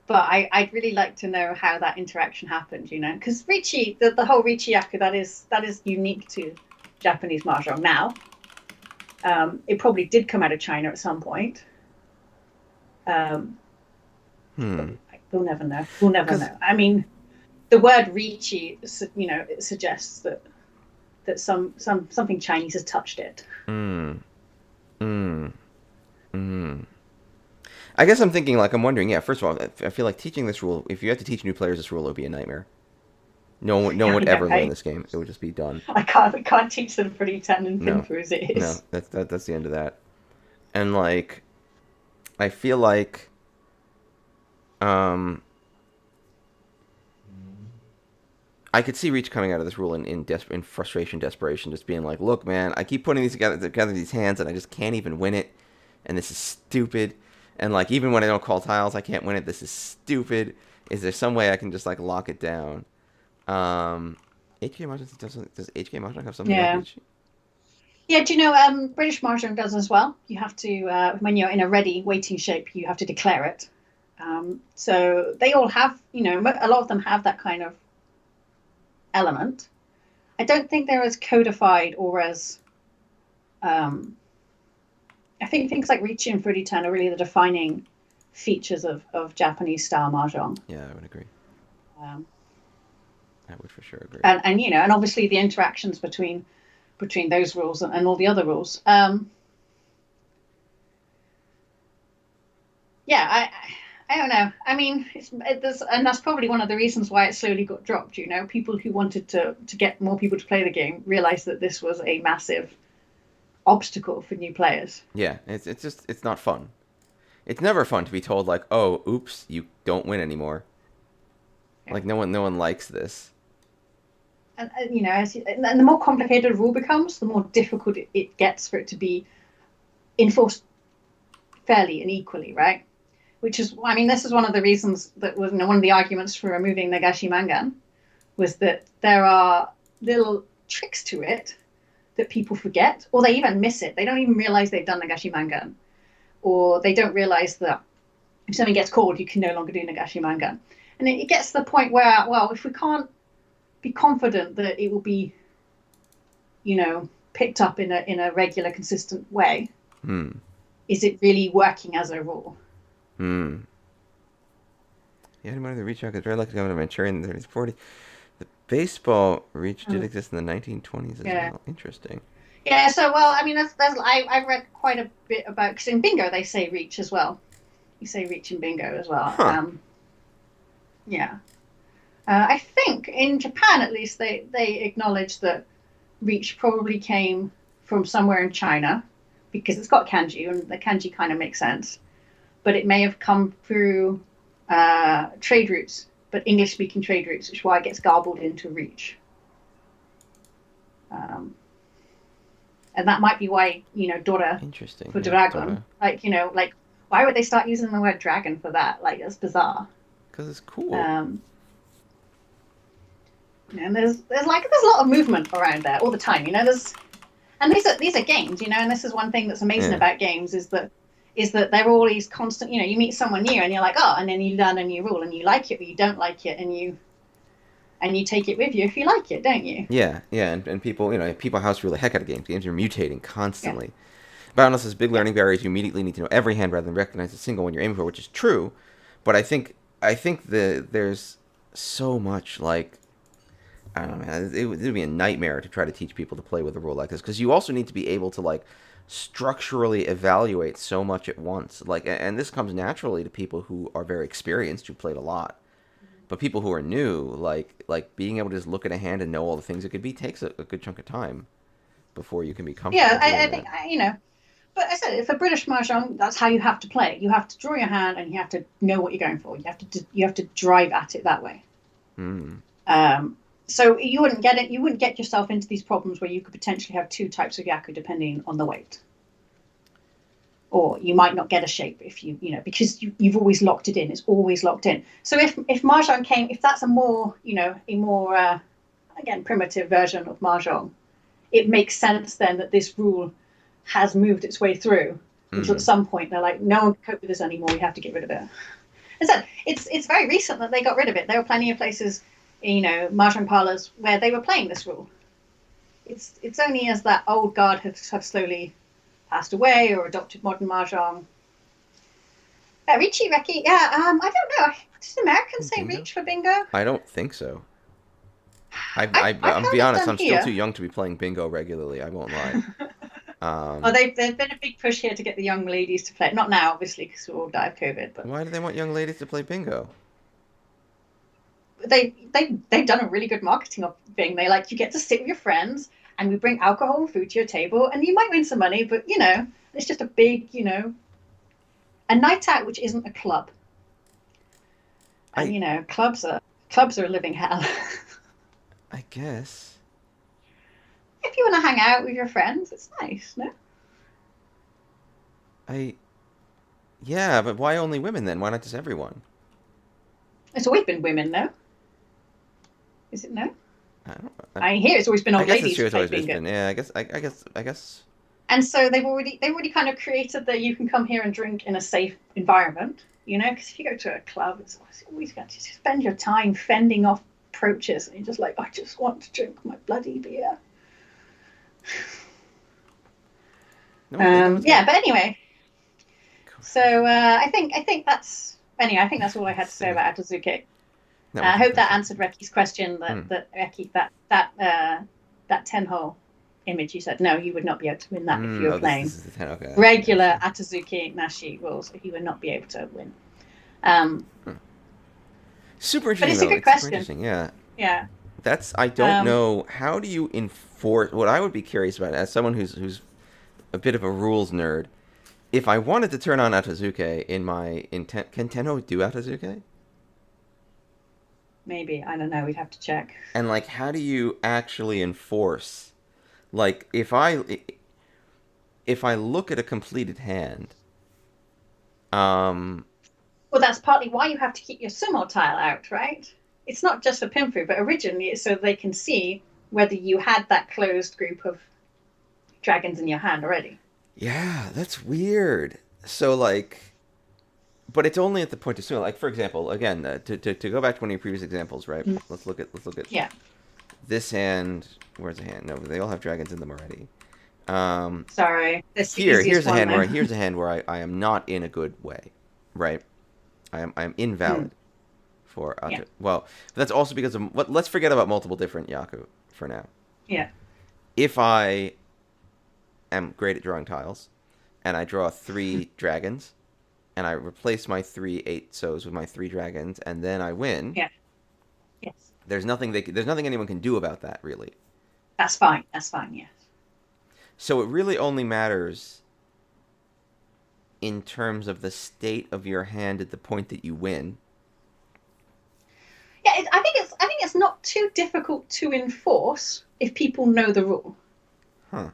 But I'd really like to know how that interaction happened, you know, because Riichi, the whole Riichi Yaku, that is unique to Japanese mahjong now. It probably did come out of China at some point. We'll never know. We'll never know. I mean, the word Riichi, you know, it suggests that something Chinese has touched it. I guess I'm thinking, like, I'm wondering, yeah, first of all, I feel like teaching this rule, if you had to teach new players this rule, it would be a nightmare. No one would ever learn this game. It would just be done. I can't teach them pretty 10 and pin through as it is. No, that's the end of that. And, like, I feel like, I could see Reach coming out of this rule in frustration, desperation, just being like, look, man, I keep putting these together these hands, and I just can't even win it, and this is stupid. And, like, even when I don't call tiles, I can't win it. This is stupid. Is there some way I can just, like, lock it down? HK Mahjong does HK Mahjong have something like Riichi? Yeah, do you know British Mahjong does as well? You have to, when you're in a ready waiting shape, you have to declare it. So they all have, you know, a lot of them have that kind of element. I don't think they're as codified or as... I think things like Riichi and Fruity-tan are really the defining features of Japanese style mahjong. Yeah, I would agree. I would for sure agree. And you know, and obviously the interactions between those rules and all the other rules. Yeah, I don't know. I mean, and that's probably one of the reasons why it slowly got dropped. You know, people who wanted to get more people to play the game realized that this was a massive obstacle for new players. Yeah, it's not fun. It's never fun to be told, like, oh, oops, you don't win anymore. Yeah. Like no one likes this. And you know, and the more complicated a rule becomes, the more difficult it gets for it to be enforced fairly and equally, right? Which is, I mean, this is one of the reasons that was, you know, one of the arguments for removing Nagashi Mangan was that there are little tricks to it that people forget, or they even miss it. They don't even realize they've done Nagashi Mangan, or they don't realize that if something gets called, you can no longer do Nagashi Mangan. And it gets to the point where, well, if we can't be confident that it will be, you know, picked up in a regular, consistent way, is it really working as a rule? Yeah, anyone the Reach could very likely come to Manchuria in the 30s, 40s. The baseball Reach did exist in the 1920s as well. Interesting. Yeah, so, well, I mean, I've read quite a bit about, because in bingo they say Reach as well. You say Reach in bingo as well. Huh. Yeah. I think in Japan, at least, they acknowledge that Reach probably came from somewhere in China, because it's got kanji, and the kanji kind of makes sense. But it may have come through trade routes, but English-speaking trade routes, which is why it gets garbled into Reach. And that might be why, you know, Dora Interesting. for dragon. Like, you know, like, why would they start using the word dragon for that? Like, that's bizarre. Because it's cool. And there's a lot of movement around there all the time, you know. And these are games, you know, and this is one thing that's amazing about games is that they're always constant. You know, you meet someone new and you're like, oh, and then you learn a new rule and you like it or you don't like it, and you take it with you if you like it, don't you? Yeah, and people, you know, people house rule the heck out of games. Games are mutating constantly. Yeah. Boundless has big learning barriers. You immediately need to know every hand rather than recognize a single one you're aiming for, which is true. But I think there's so much like I don't know, man. It would be a nightmare to try to teach people to play with a rule like this because you also need to be able to like structurally evaluate so much at once. Like, and this comes naturally to people who are very experienced, who played a lot. But people who are new, like being able to just look at a hand and know all the things it could be takes a good chunk of time before you can be Yeah, comfortable I doing think that. but I said for British mahjong, that's how you have to play. You have to draw your hand, and you have to know what you're going for. You have to drive at it that way. Hmm. So you wouldn't get it. You wouldn't get yourself into these problems where you could potentially have two types of yaku depending on the weight, or you might not get a shape if because you've always locked it in. It's always locked in. So if mahjong came, if that's a more again primitive version of mahjong, it makes sense then that this rule has moved its way through until at Hmm. some point they're like, no one can cope with this anymore. We have to get rid of it. I said it's very recent that they got rid of it. There were plenty of places, mahjong parlors where they were playing this rule. It's only as that old guard have slowly passed away or adopted modern mahjong. Riichi Reki, yeah. I don't know. Does Americans say Bingo? reach for bingo? I don't think so. I've I'm be heard it honest. done I'm still too here. young to be playing bingo regularly. I won't lie. Oh, Um, there's been a big push here to get the young ladies to play. Not now, obviously, because we all died of COVID, but why do they want young ladies to play bingo? they've done a really good marketing thing. They like you get to sit with your friends, and we bring alcohol and food to your table, and you might win some money, but it's just a big a night out which isn't a club. And I clubs are a living hell. I guess. If you want to hang out with your friends, it's nice, no? I Yeah, but why only women then? Why not just everyone? It's always been women, no? Is it no? I don't. I hear it's always been I old guess it's ladies true. who It's play always bingo. been. Yeah, I guess. And so they've already kind of created that you can come here and drink in a safe environment, because if you go to a club, it's always going to spend your time fending off approaches, and you're just like, I just want to drink my bloody beer. No, bingo is Yeah, good. but anyway, so I think that's all I had to say about Atazuke. That I was hope that answered fantastic. Reki's question. Hmm. That Reki that 10 hole image. You said no, you would not be able to win that if you were Oh, this playing this is the 10. Okay, I see. I regular see. Atazuki Nashi rules. You would not be able to win. Um, Hmm. Super but interesting it's a though. good It's super question. interesting. Yeah. Yeah. I don't Um, know how do you enforce what I would be curious about as someone who's a bit of a rules nerd. If I wanted to turn on Atazuke in my intent, can Tenno do Atazuke? Maybe I don't know. We'd have to check. And like, how do you actually enforce? Like, if I look at a completed hand, um, Well, that's partly why you have to keep your sumo tile out, right? It's not just for Pinfu, but originally it's so they can see whether you had that closed group of dragons in your hand already. yeah, that's weird. So like, but it's only at the point of sumo. Like, for example, again, to go back to one of your previous examples, right? Let's look at Yeah. this hand. Where's the hand? No, they all have dragons in them already. Sorry. That's the Here, easiest one, though. here's a hand where I am not in a good way, right? I am Mm, invalid for yeah. well, that's also because of let's forget about multiple different Yaku for now. Yeah. If I am great at drawing tiles, and I draw three dragons, and I replace my three eight so's with my three dragons, and then I win. Yeah. Yes. There's nothing anyone can do about that really. That's fine. That's fine. Yes. So it really only matters in terms of the state of your hand at the point that you win. Yeah. I think it's not too difficult to enforce if people know the rule. Huh.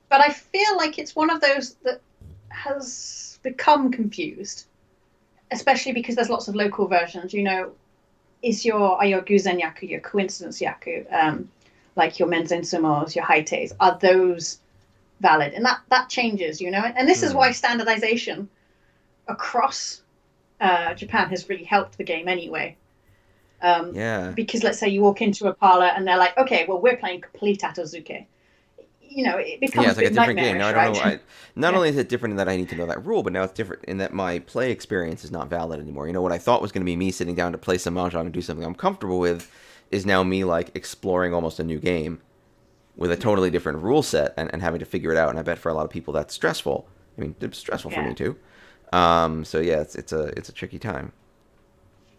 But I feel like it's one of those that has become confused, especially because there's lots of local versions. Are your Guzen Yaku, your coincidence Yaku, like your Menzen Sumos, your Haites, are those valid? And that changes, And this is Hmm. why standardization across Japan has really helped the game anyway. Yeah. Because let's say you walk into a parlor and they're like, okay, well, we're playing complete Atazuke. it Yeah, becomes it's a like a bit different game. Now nightmarish, I don't know. right? Not Yeah. only is it different in that I need to know that rule, but now it's different in that my play experience is not valid anymore. What I thought was going to be me sitting down to play some mahjong and do something I'm comfortable with is now me like exploring almost a new game with a totally different rule set and having to figure it out. And I bet for a lot of people that's stressful. I mean, it's stressful for Yeah. me too. So yeah, it's a tricky time.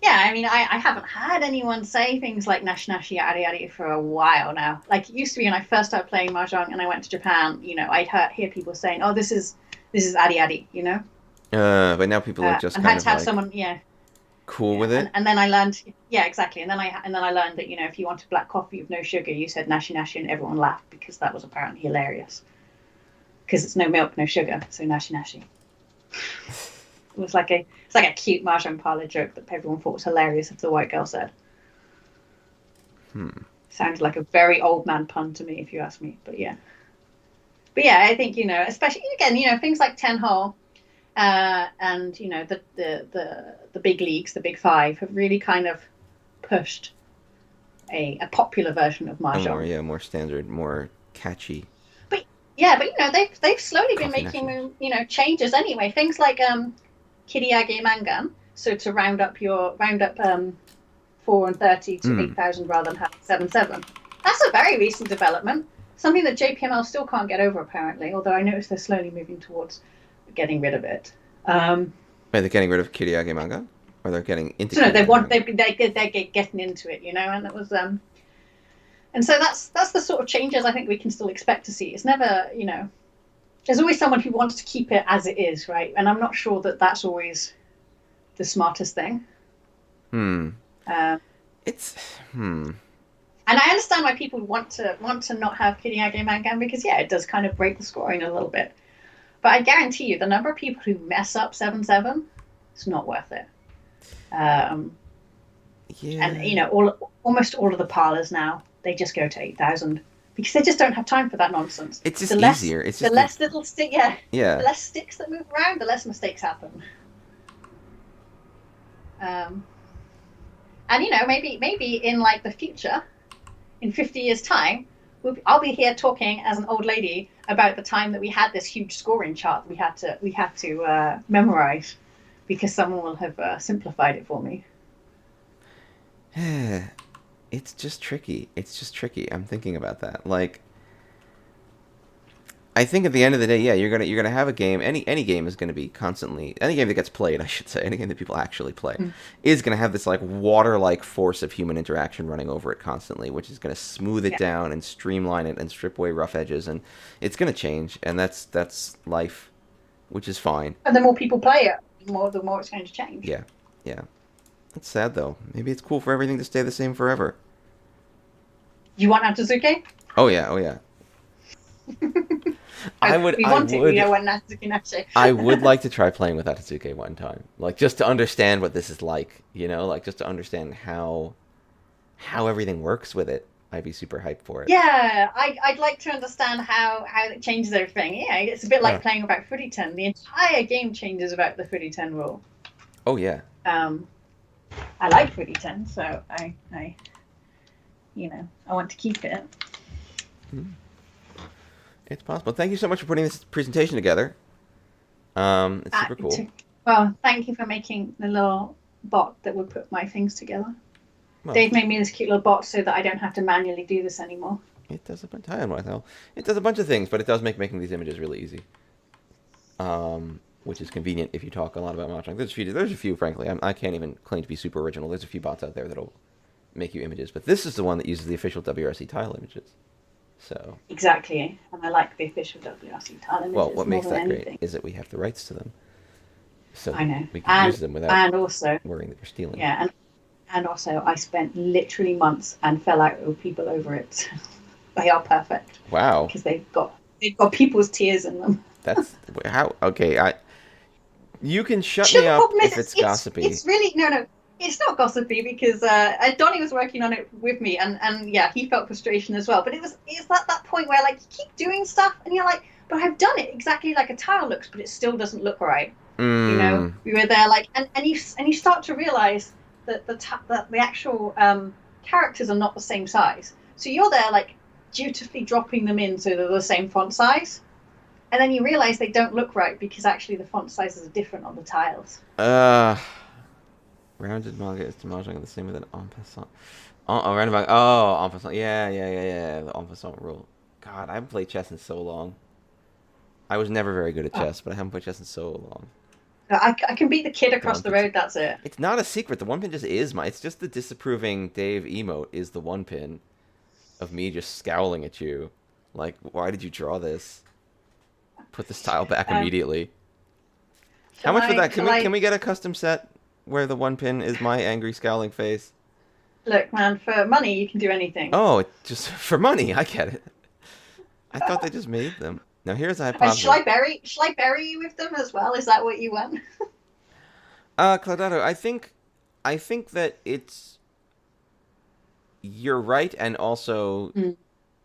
Yeah, I mean, I haven't had anyone say things like Nash Nash Yari Yari for a while now. Like it used to be when I first started playing Mahjong and I went to Japan, I'd hear people saying, "Oh, this is Ari Ari," But now people are just and kind had of to have like someone, yeah, cool yeah. with And it. and then I learned, yeah, exactly. And then I learned that if you wanted black coffee with no sugar, you said Nashi Nashi, and everyone laughed because that was apparently hilarious. Because it's no milk, no sugar, so Nashi Nashi. It's like a cute Mahjong parlor joke that everyone thought was hilarious if the white girl said. Hmm. Sounded like a very old man pun to me, if you ask me. But yeah, I think especially again, things like ten hole, and the big leagues, the big five, have really kind of pushed a popular version of A more mahjong. yeah more standard, more catchy But yeah, but they've slowly been coffee making nationals. changes anyway. Things like kiriage mangan, so to round up 4 and 30 to Hmm. 8,000 rather than having 7 7. That's a very recent development. Something that JPML still can't get over apparently. Although I notice they're slowly moving towards getting rid of it. Are they getting rid of Kiriage manga? Or they're getting into So no, they Kiriage want manga? they're getting into it, and it was and so that's the sort of changes I think we can still expect to see. It's never, there's always someone who wants to keep it as it is, right? And I'm not sure that that's always the smartest thing. Hmm. Um, It's hmm. and I understand why people want to not have Kiriage Mangan because yeah, it does kind of break the scoring a little bit. But I guarantee you, the number of people who mess up 7 7, it's not worth it. Um, and Yeah. almost all of the parlors now they just go to 8,000 because they just don't have time for that nonsense. It's The just less easier. It's the just the less little stick, yeah, the yeah. less sticks that move around, the less mistakes happen. Um, and maybe in like the future, in 50 years' time, I'll be here talking as an old lady about the time that we had this huge scoring chart we had to memorize because someone will have simplified it for me. It's just tricky. It's just tricky. I'm thinking about that. Like I think at the end of the day, yeah, you're gonna have a game. Any game is gonna be constantly any game that gets played, I should say, any game that people actually play, Mm. is gonna have this like water-like force of human interaction running over it constantly, which is gonna smooth it Yeah, down and streamline it and strip away rough edges, and it's gonna change, and that's life, which is fine. and the more people play it, the more it's going to change. Yeah, yeah. It's sad though. Maybe it's cool for everything to stay the same forever. You want Natsuzuke? Oh yeah, oh yeah. Oh, I would, we I want it. We would, don't want Natsuzuke Nashi. I would like to try playing with Atatsuke one time, like just to understand what this is like, like just to understand how everything works with it. I'd be super hyped for it. Yeah, I'd like to understand how it changes everything. Yeah, it's a bit Uh, like playing about footy 10. The entire game changes about the footy 10 rule. oh yeah. Um, I like footy 10, so I want to keep it. Hmm. It's possible. Thank you so much for putting this presentation together. It's super cool. Well, thank you for making the little bot that would put my things together. Well, Dave made me this cute little bot so that I don't have to manually do this anymore. it does a bunch. It does a bunch of things, but it does make making these images really easy. Which is convenient if you talk a lot about mahjong. There's a few, frankly. I can't even claim to be super original. There's a few bots out there that'll make you images, but this is the one that uses the official WRC tile images. So, Exactly, and I like the official WRC tile well, images what more makes than that great anything. is that we have the rights to them, so I know, we can and use them without and also, worrying that we're stealing. yeah, and also, I spent literally months and fell out with people over it. They are perfect Wow, because they've got people's tears in them. that's how. Okay, you can shut Sure, me the up problem is if it's gossipy. it's really no, it's not gossipy because Donnie was working on it with me and yeah, he felt frustration as well. But it's at that point where like you keep doing stuff and you're like, but I've done it exactly like a tile looks, but it still doesn't look right. Mm, We were there like and you start to realize that the actual characters are not the same size. So you're there like dutifully dropping them in so they're the same font size. And then you realize they don't look right because actually the font sizes are different on the tiles. Uh, rounded manga is to mahjong the same with an en passant. Rounded manga. Oh, en passant. Yeah. The en passant rule. God, I haven't played chess in so long. I was never very good at Oh, chess, but I haven't played chess in so long. I can beat the kid The across one the pin. road, that's it. It's not a secret. The one pin just is my. It's just the disapproving Dave emote is the one pin of me just scowling at you, like, why did you draw this? Put this tile back Um, immediately. How shall much for I? that? Can Shall we I? can we get a custom set where the one pin is my angry scowling face? Look, man, for money you can do anything. Oh, it just for money. I get it. I thought they just made them. Now here's a And shall hypothesis. I bury? Shall I bury you with them as well? Is that what you want? Claudato, I think that you're right, and also Mm.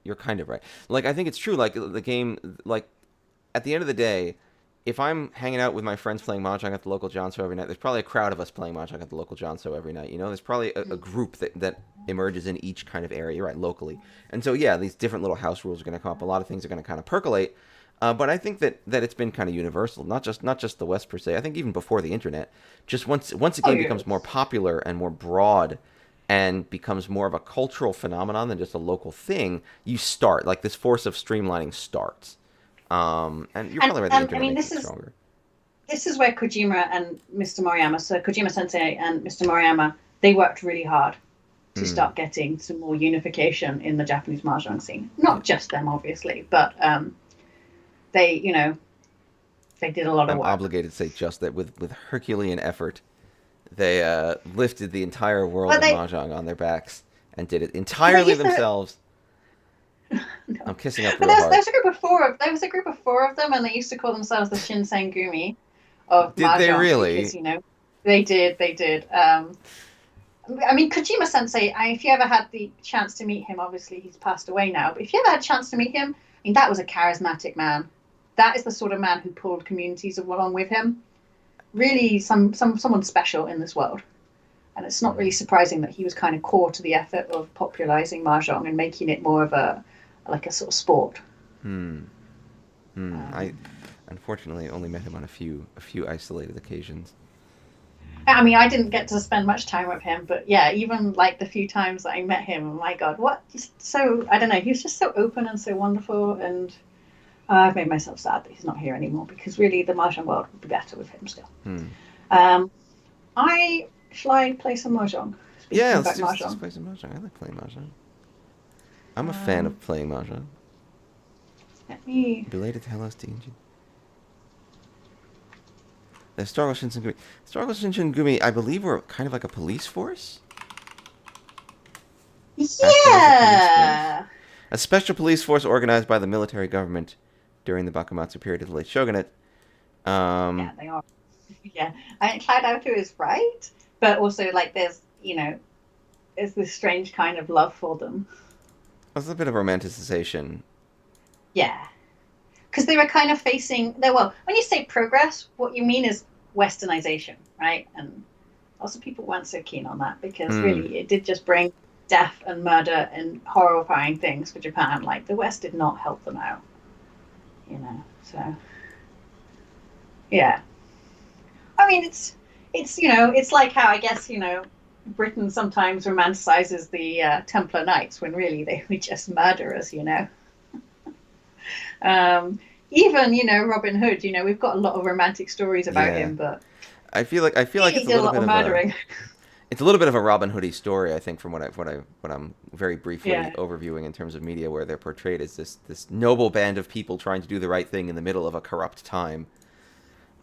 you're kind of right. Like I think it's true. Like the game, like at the end of the day, if I'm hanging out with my friends playing Mahjong at the local Johnso every night, there's probably a crowd of us playing Mahjong at the local Johnso every night. You know, there's probably a group that emerges in each kind of area, right, locally. And so, yeah, these different little house rules are going to come up. A lot of things are going to kind of percolate. But I think that it's been kind of universal, not just the West per se. I think even before the internet, just once a Oh game becomes more yes. popular and more broad, and becomes more of a cultural phenomenon than just a local thing, you start like this force of streamlining starts. And you're probably right. The I internet mean, makes it stronger. this is where Kojima and Mr. Moriyama, so Kojima Sensei and Mr. Moriyama, they worked really hard to Hmm. start getting some more unification in the Japanese mahjong scene. Yeah. Not just them, obviously, but they, they did a lot of I'm work. obligated to say just that with Herculean effort, they lifted the entire world But of they, mahjong on their backs and did it but they entirely used to. themselves. I'm No. kissing up But real there hard. was a group of four of there was a group of four of them, and they used to call themselves the Shinsengumi of Did they mahjong because really? they did. I mean, Kojima Sensei. If you ever had the chance to meet him, obviously he's passed away now. But if you ever had a chance to meet him, I mean, that was a charismatic man. That is the sort of man who pulled communities along with him. Really, someone special in this world. And it's not really surprising that he was kind of core to the effort of popularizing mahjong and making it more of a like a sort of sport. Hmm. I Um, unfortunately only met him on a few isolated occasions. I mean, I didn't get to spend much time with him, but yeah, even like the few times that I met him, oh my God, what? Just so, I don't know, he was just so open and so wonderful. And I've made myself sad that he's not here anymore because really the Mahjong world would be better with him still. Hmm. Um, shall I play some Mahjong? Yeah, Speaking let's about just Mahjong. play some mahjong. I like playing mahjong. I'm a fan Um, of playing mahjong. let me. Belated Hello Stingy. The historical Shinsengumi. Historical Shinsengumi, I believe, were kind of like a police force. Acted as a police force. Yeah. A special police force organized by the military government during the Bakumatsu period of the late shogunate. Yeah, Um, they are. Yeah. I mean, Cloud Auto is right, but also, like, there's this strange kind of love for them. There's a bit of romanticization. Yeah. Because they were kind of well, when you say progress, what you mean is westernization, right? And lots of people weren't so keen on that because Hmm. really it did just bring death and murder and horrifying things for Japan. Like the West did not help them out, you know. So yeah, I mean it's like how I guess Britain sometimes romanticizes the Templar Knights when really they were just murderers. Um, even Robin Hood. We've got a lot of romantic stories about Yeah. him, but I feel like he it's a did a little lot bit of of a murdering. it's a little bit of a Robin Hoody story, I think, from what I'm very briefly Yeah. overviewing in terms of media, where they're portrayed as this noble band of people trying to do the right thing in the middle of a corrupt time.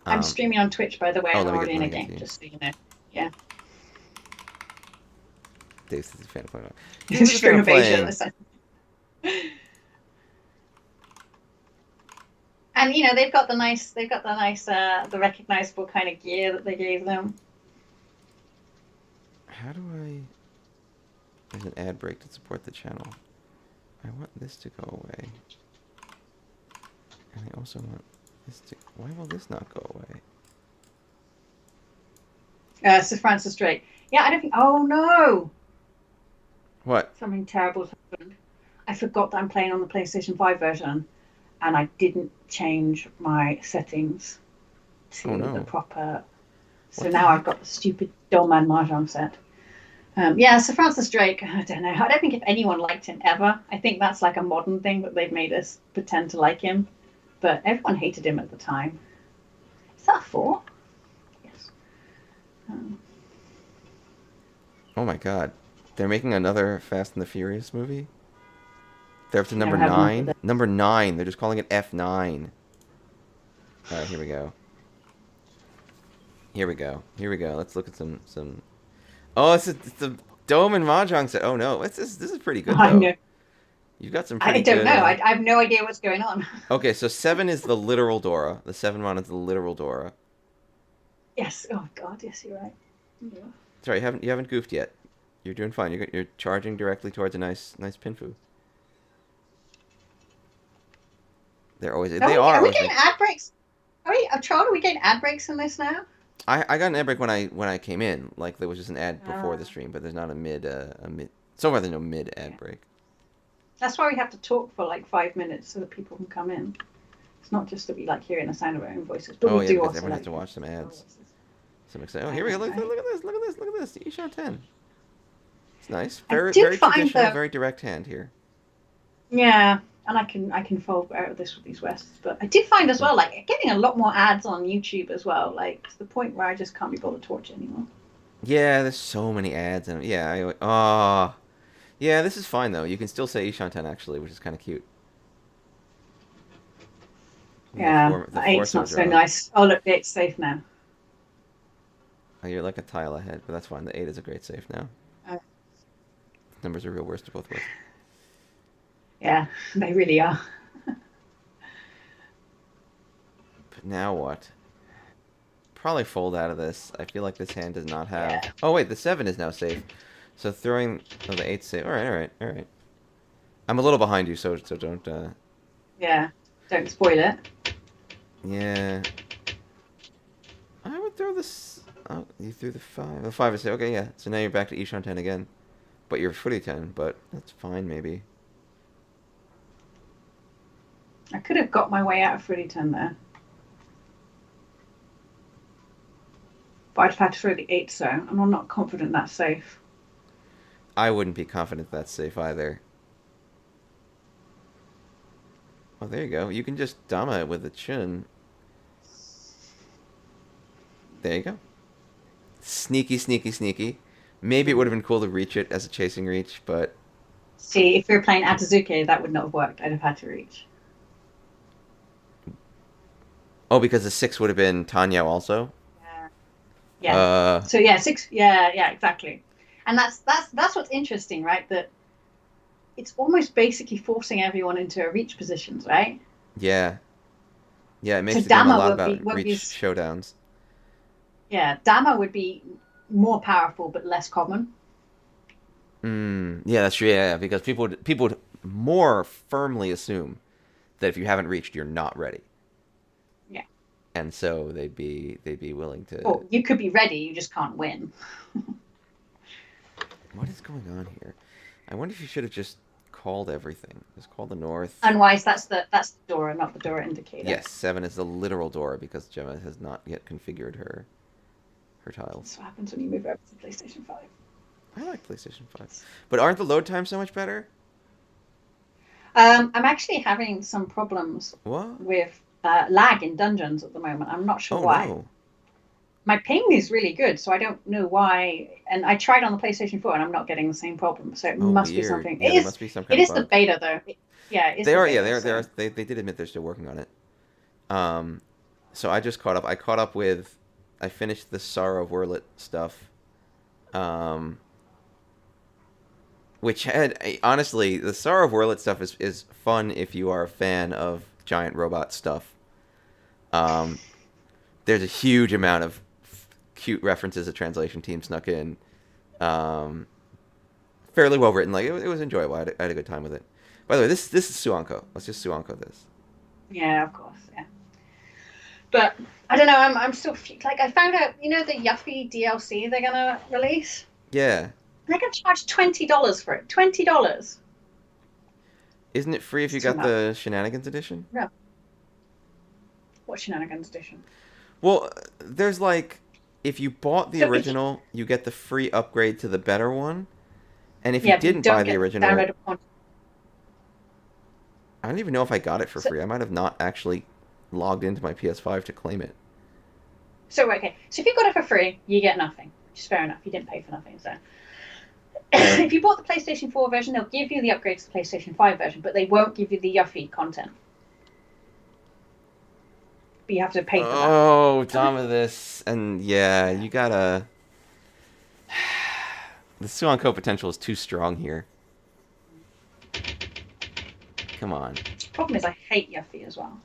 I'm Um, streaming on Twitch, by the way, oh, and let I'm me get already in let a me get game, to you. just so you know. Yeah. Dave's a fan of playing. Dave is a fan Stream of of Asia. playing. And the recognizable kind of gear that they gave them. How do I? There's an ad break to support the channel. I want this to go away, and I also want this to. Why will this not go away? Sir Francis Drake. Yeah, I don't think. Oh no, What? something terrible's happened. I forgot that I'm playing on the PlayStation 5 version, and I didn't change my settings Oh to the no. proper. So What the now I've heck? got the stupid Dolman Mahjong set. Yeah, so Francis Drake, I don't know. I don't think if anyone liked him ever. I think that's like a modern thing that they've made us pretend to like him. But everyone hated him at the time. Is that a four? Yes. Um, Oh my God. They're making another Fast and the Furious movie? They're up to number never have enough of 9? this. Number 9. They're just calling it F9. Alright, here we go. Here we go. Here we go. Let's look at some. Oh, it's the Dome and Mahjong set. Oh no, this is pretty good I though. know. You've got some I pretty don't good. know. I have no idea what's going on. Okay, so 7 is the literal Dora. The 7 one is the literal Dora. Yes. Oh God. Yes, you're right. Yeah. Sorry, you haven't goofed yet. You're doing fine. You're charging directly towards a nice pinfu. They are Are we always getting make. ad breaks? Are we getting ad breaks in this now? I got an ad break when I came in. Like there was just an ad before the Uh, stream, but there's not a mid. So far, there's no mid ad yeah. break. That's why we have to talk for like 5 minutes so that people can come in. It's not just that we like hearing the sound of our own voices, but Oh we yeah, do because also everyone has like to hearing watch some our ads. voices. Some excited. Oh, I here we go. know, Look, look, right? look at this. Look at this. Look at this. Eshon 10. It's nice. I Very did very find traditional. that, Very direct hand here. yeah, and I can fold out of this with these Wests, but I did find as Nice. well, like getting a lot more ads on YouTube as well, like to the point where I just can't be bothered to watch it anymore. Yeah, there's so many ads and yeah. Oh, yeah. This is fine though. You can still say Eshon 10 actually, which is kind of cute. Yeah, The the eight's force not so overdraw. nice. Oh look, the eight's safe now. Oh, you're like a tile ahead, but that's fine. The 8 is a great save now. Uh, Numbers are real worst of both worlds. yeah, they really are. But now what? Probably fold out of this. I feel like this hand does not have. Yeah, Oh wait, the 7 is now safe. So throwing. Oh, the 8 safe. All right, all right, all right. I'm a little behind you, so don't. yeah. Don't spoil it. Yeah. I would throw this. Oh, you threw the 5. The 5 is safe. Okay, yeah. So now you're back to Eshon 10 again. But you're footy 10, but that's fine maybe. I could have got my way out of Freddy 10 there, but I'd have had to throw the 8 so, and I'm not confident that's safe. I wouldn't be confident that's safe either. Oh, there you go. You can just Dama it with the Chun. There you go. Sneaky, sneaky, sneaky. Maybe it would have been cool to reach it as a chasing reach, but See, if we were playing Atazuke, that would not have worked. I'd have had to reach. oh, because the 6 would have been Tanya also. Yeah. Yeah. Uh, So yeah, six. Yeah, yeah, exactly. And that's what's interesting, right? That it's almost basically forcing everyone into a reach positions, right? yeah, yeah. It So makes the game a Dama lot would be about would reach be showdowns. yeah, Dama would be more powerful but less common. Yeah, that's true. Yeah, because people would more firmly assume that if you haven't reached, you're not ready, Yeah. and so they'd be willing to. Or you could be ready, you just can't win. What is going on here? I wonder if you should have just called everything. Just call the north. Unwise, that's the Dora, not the Dora indicator. Yes, 7 is the literal Dora because Gemma has not yet configured her That's tiles. what happens when you move over to PlayStation 5. I like PlayStation 5. But aren't the load times so much better? I'm actually having some problems What? with lag in dungeons at the moment. I'm not sure Oh why. no. My ping is really good, so I don't know why. And I tried on the PlayStation 4, and I'm not getting the same problem. So it Oh must be weird. something. Yeah, there must be some It kind of is the bug. beta though. Yeah, it is They the are, yeah, beta. they are So they did admit they're still working on it. Um so I just caught up. I finished the Sorrow of Wurlit stuff. Um which had honestly, the Sorrow of Wurlit stuff is fun if you are a fan of giant robot stuff. Um there's a huge amount of cute references the translation team snuck in. Um, fairly well written. Like it was enjoyable. I had a good time with it. By the way, this is Suanko. Let's just Suanko this. yeah, of course, yeah. But I don't know. I'm still like I found out. You know the Yuffie DLC they're gonna release. Yeah. They're gonna charge $20 for it. $20. Isn't it free if It's you too got much. the Shenanigans edition? Yeah. What Shenanigans edition? Well, there's like, if you bought the So if original, you get the free upgrade to the better one. And if you yeah, but you didn't buy don't the get the original, downloadable content. I don't even know if I got it for So free. I might have not actually logged into my PS5 to claim it. so okay. So if you got it for free, you get nothing. Which is fair enough. You didn't pay for nothing, so if you bought the PlayStation 4 version, they'll give you the upgrades to the PlayStation 5 version, but they won't give you the Yuffie content. But you have to pay for that. Oh, done with this. And yeah, Yeah. you gotta. The Suanko potential is too strong here. Come on. Problem is, I hate Yuffie as well.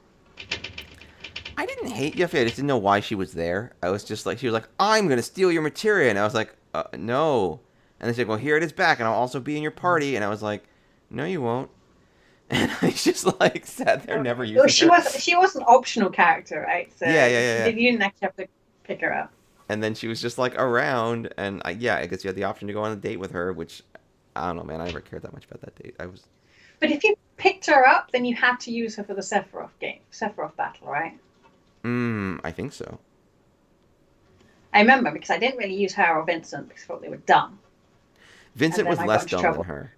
I didn't hate Yuffie. I just didn't know why she was there. I was just like, she was like, I'm gonna steal your materia, and I was like, no. And they said, well, here it is back, and I'll also be in your party. And I was like, no, you won't. And I just like sat there, never Well, using her. she was an optional character, right? So Yeah, yeah, yeah, yeah. you didn't actually have to pick her up. And then she was just like around, and yeah, I guess you had the option to go on a date with her, which I don't know, man. I never cared that much about that date. I was. But if you picked her up, then you had to use her for the Sephiroth battle, right? I think so. I remember because I didn't really use her or Vincent because I thought they were dumb. And Vincent then was I got less into dumb trouble. than her.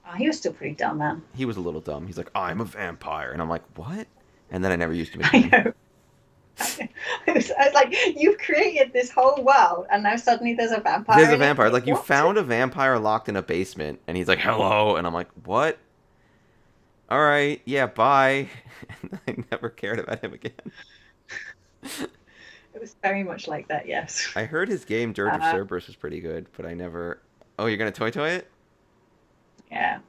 Oh, he was still pretty dumb, man. He was a little dumb. He's like, I'm a vampire, and I'm like, what? And then I never used him I again. know. I was like, you've created this whole world, and now suddenly there's a vampire. There's a in it? vampire. Like, you What? found a vampire locked in a basement, and he's like, hello, and I'm like, what? All right, yeah, bye. And I never cared about him again. It was very much like that, yes. I heard his game Dirge of Uh, Cerberus was pretty good, but I never. Oh, you're gonna toy it? yeah,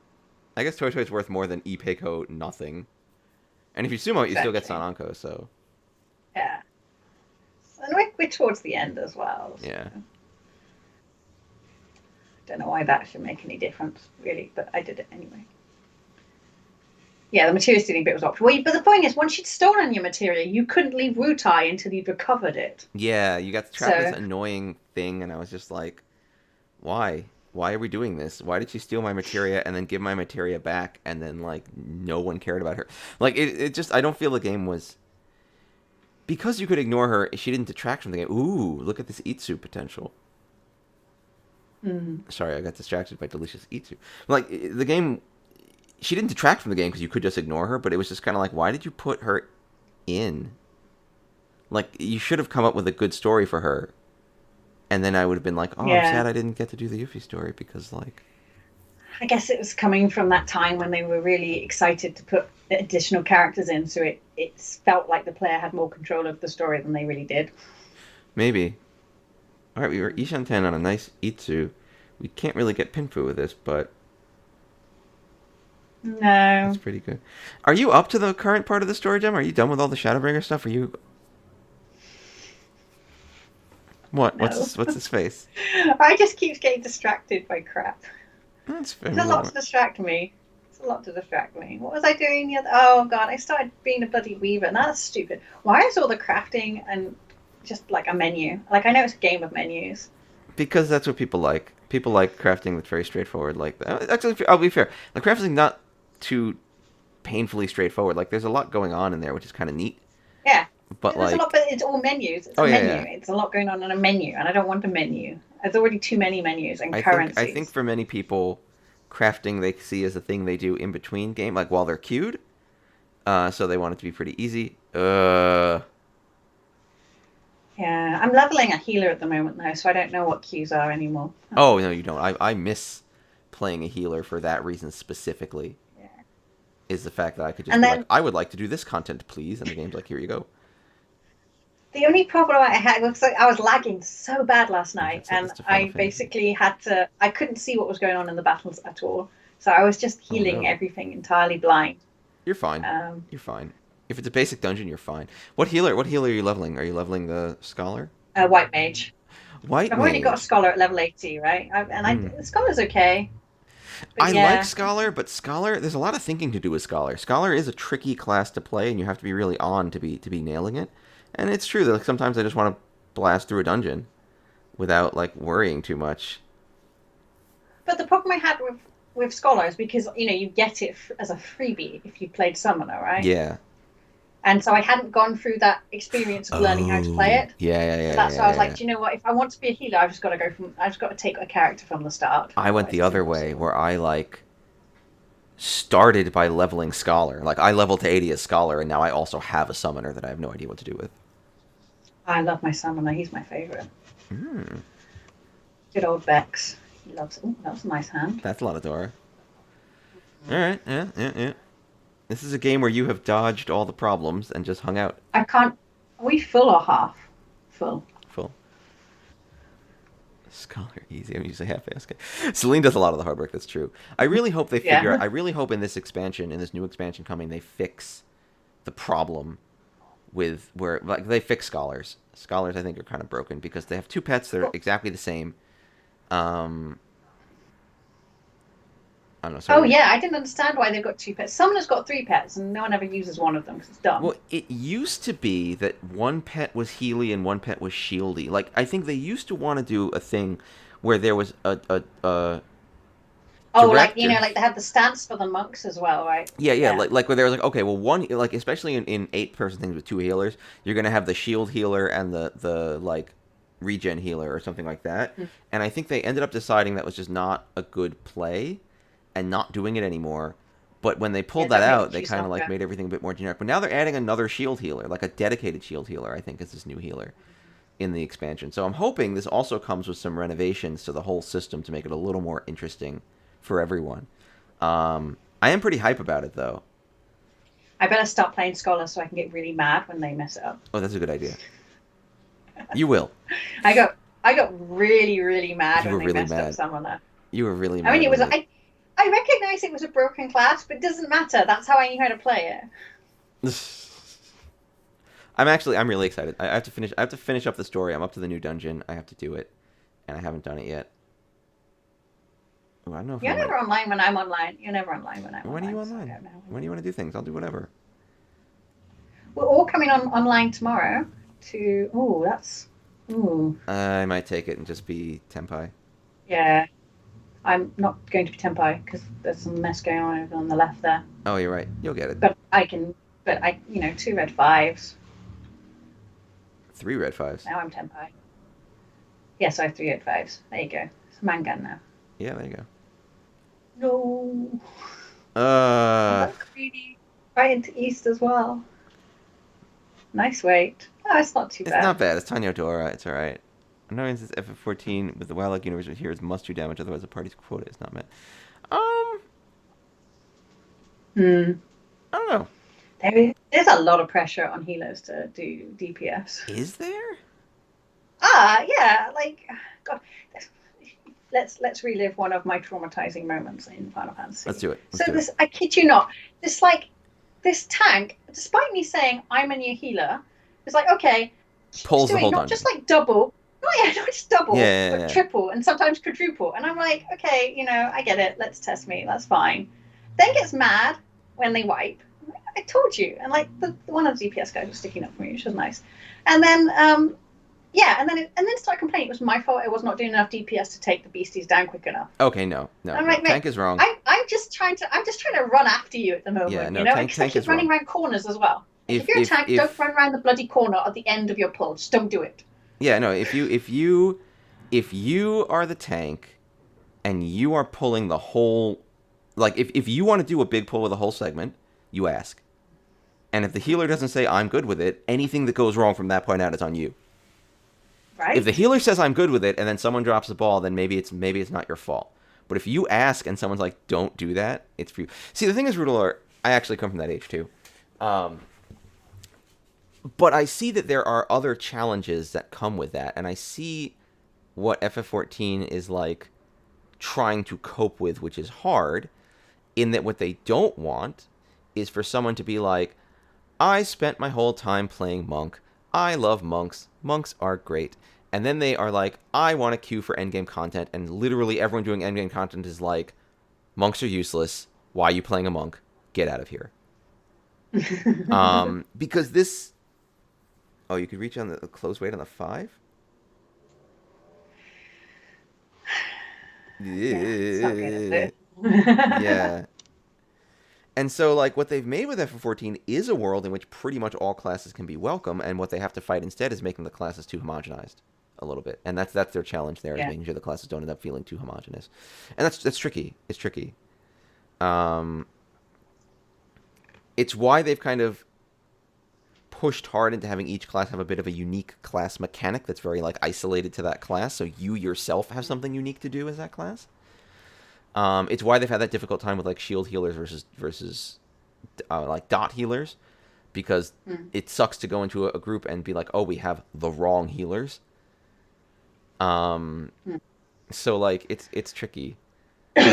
I guess Toy Toy's worth more than Ipeko nothing. And if you sumo it, you still get exactly. Sananko, so Yeah. And we're towards the end as well. So yeah. don't know why that should make any difference, really, but I did it anyway. Yeah, the materia stealing bit was optional. Well, but the point is, once you'd stolen your materia, you couldn't leave Wutai until you'd recovered it. Yeah, you got trapped in So, this annoying thing, and I was just like, why? Why are we doing this? Why did she steal my materia and then give my materia back, and then, like, no one cared about her? Like, it just, I don't feel the game was. Because you could ignore her, she didn't detract from the game. Ooh, look at this Itsu potential. Sorry, I got distracted by delicious Itsu. Like, the game. She didn't detract from the game because you could just ignore her, but it was just kind of like, why did you put her in? Like, you should have come up with a good story for her. And then I would have been like, oh, I'm yeah, sad I didn't get to do the Yuffie story because, like. I guess it was coming from that time when they were really excited to put additional characters in, so it felt like the player had more control of the story than they really did. Maybe. Alright, we were Ishan-ten on a nice Itsu. We can't really get Pinfu with this, but that's No, pretty good. Are you up to the current part of the story, Gem? Are you done with all the Shadowbringer stuff? Are you. What? no. What's his face? I just keep getting distracted by crap. That's fair. There's a lot to distract me. It's a lot to distract me. What was I doing the other? Oh god, I started being a bloody weaver, and that's stupid. Why is all the crafting and just like a menu? Like I know it's a game of menus. Because that's what people like. People like crafting that's very straightforward like that. Actually, I'll be fair. The crafting not too painfully straightforward. Like, there's a lot going on in there, which is kind of neat. Yeah, But, there's a like. lot, but it's all menus. It's Oh, a yeah, menu. yeah. It's a lot going on in a menu, and I don't want a menu. There's already too many menus and I think currencies. for many people, crafting they see as a thing they do in between game, like while they're queued. So they want it to be pretty easy. Yeah, I'm leveling a healer at the moment though, so I don't know what queues are anymore. Oh, no, you don't. I miss playing a healer for that reason specifically. Yeah. Is the fact that I could just And be like, then I would like to do this content, please, and the game's like, here you go. the only problem I had was I was lagging so bad last night, and That's a Final I Fantasy. basically I couldn't see what was going on in the battles at all. So I was just Oh healing no, everything entirely blind. you're fine. Um, You're fine. If it's a basic dungeon, you're fine. What healer? What healer are you leveling? Are you leveling the scholar? White mage. White I've already got a mage. scholar at level 80, right? Hmm. The scholar's okay, but I like yeah, Scholar, but Scholar, there's a lot of thinking to do with Scholar. Scholar is a tricky class to play, and you have to be really on to be nailing it. And it's true that like, sometimes I just want to blast through a dungeon without like worrying too much. but the problem I had with with scholars because you get it as a freebie if you played Summoner, right? Yeah. And so I hadn't gone through that experience of learning how to play Oh. it. Yeah, yeah, So yeah, that's yeah, why I was yeah, like, yeah. do you know what? If I want to be a healer, I've just got to take a character from the start. I went Otherwise, the it's other way impossible. where I like started by leveling Scholar. Like I leveled to 80 as Scholar, and now I also have a Summoner that I have no idea what to do with. I love my Summoner. He's my favorite. Hmm. Good old Bex. He loves. Oh, that was a nice hand. That's a lot of Dora. All Mm. right. Yeah, yeah, yeah. This is a game where you have dodged all the problems and just hung out. I can't. Are we full or half? Full. Full. Scholar easy. I'm usually half asking. Celine does a lot of the hard work. That's true. I really hope they figure out. Yeah. I really hope in this expansion, in this new expansion coming, they fix the problem with where like they fix scholars. Scholars, I think, are kind of broken because they have two pets that are exactly the same. Um, I don't know. Oh Sorry. yeah, I didn't understand why they've got two pets. Summoner's got three pets, and no one ever uses one of them because it's dumb. Well, it used to be that one pet was Healy and one pet was Shieldy. Like I think they used to want to do a thing where there was a Oh, like director. like they have the stance for the monks as well, right? Yeah, yeah, Yeah. like where there was like okay, well one like especially in 8 person things with two healers, you're gonna have the shield healer and the like regen healer or something like that. Mm. And I think they ended up deciding that was just not a good play, and not doing it anymore. But when they Yeah, pulled that don't make it out, they too kind of like softer. made everything a bit more generic. But now they're adding another shield healer, like a dedicated shield healer. I think is this new healer in the expansion. So I'm hoping this also comes with some renovations to the whole system to make it a little more interesting for everyone. I am pretty hype about it though. I better start playing Scholar so I can get really mad when they mess it up. Oh, that's a good idea. You will. I got really really mad You when were they really messed up mad. Summoner. You were really I mean, mad it when was they. I recognize it was a broken class, but it doesn't matter. That's how I knew how to play it. I'm really excited. I have to finish. I have to finish up the story. I'm up to the new dungeon. I have to do it, and I haven't done it yet. Oh, I don't know if I You're might. never online when I'm online. You're never online when I'm When are you online, so I online? don't know. When do you want to do things? I'll do whatever. We're all coming on online tomorrow to. Oh, that's. Ooh, I might take it and just be Tenpai. yeah. I'm not going to be Tempai because there's some mess going on over on the left there. Oh, you're right. You'll get it. But I can. But two red fives. 3 red 5s. Now I'm Tempai. Yes, I have three red fives. There you go. It's a mangan now. Yeah, there you go. No. Oh, Uh, that's greedy. Right into east as well. Nice weight. Oh, it's not too it's bad. not bad. It's Tanya Dora. It's all right. Annoyance is FF14 with the Wildlife Universe here is must do damage, otherwise the party's quota is not met. Um, Hmm. I don't know. There's a lot of pressure on healers to do DPS. Is there? Yeah, like God. Let's relive one of my traumatizing moments in Final Let's Fantasy. do it. Let's So do it. I kid you not, this tank, despite me saying I'm a new healer, it's like okay, she's Pulls the doing whole not dungeon. just like double, not just Yeah, double, yeah, but yeah. triple and sometimes quadruple. And I'm like, okay, I get it. Let's test me. That's fine. Then gets mad when they wipe. I told you. And like one of the DPS guys was sticking up for me, which was nice. And then yeah, and then start complaining it was my fault. I was not doing enough DPS to take the beasties down quick enough. Okay, no, no, I'm no. like, mate, Tank is wrong. I'm just trying to run after you at the Yeah, moment, no, because I tank is keep running wrong. around corners as well. Like, if If you're a if tank, don't if run around the bloody corner at the end of your pull. Just don't do it. yeah, no, if you are the tank and you are pulling the whole like if you want to do a big pull with a whole segment, you ask. And if the healer doesn't say I'm good with it, anything that goes wrong from that point out is on you. If the Right? healer says I'm good with it and then someone drops the ball, then maybe it's not your fault. But if you ask and someone's like, "Don't do that," it's for you. See, the thing is, Rudolor, I actually come from that age too. Um, but I see that there are other challenges that come with that, and I see what FF14 is like trying to cope with, which is hard. In that, what they don't want is for someone to be like, "I spent my whole time playing monk. I love monks. Monks are great." And then they are like, "I want to queue for endgame content," and literally everyone doing endgame content is like, "Monks are useless. Why are you playing a monk? Get out of here." Because this. Oh, you could reach on the close weight on the 5. Yeah, it's not good, is it? Yeah. And so, like, what they've made with FF14 is a world in which pretty much all classes can be welcome, and what they have to fight instead is making the classes too homogenized a little bit, and that's their challenge there, is Yeah. making sure the classes don't end up feeling too homogenous, and that's tricky. It's tricky. Um, it's why they've kind of pushed hard into having each class have a bit of a unique class mechanic that's very like isolated to that class, so you yourself have something unique to do as that class. It's why they've had that difficult time with like shield healers versus like dot healers, because Mm. it sucks to go into a group and be like, oh, we have the wrong healers. Um, Mm. so like it's tricky.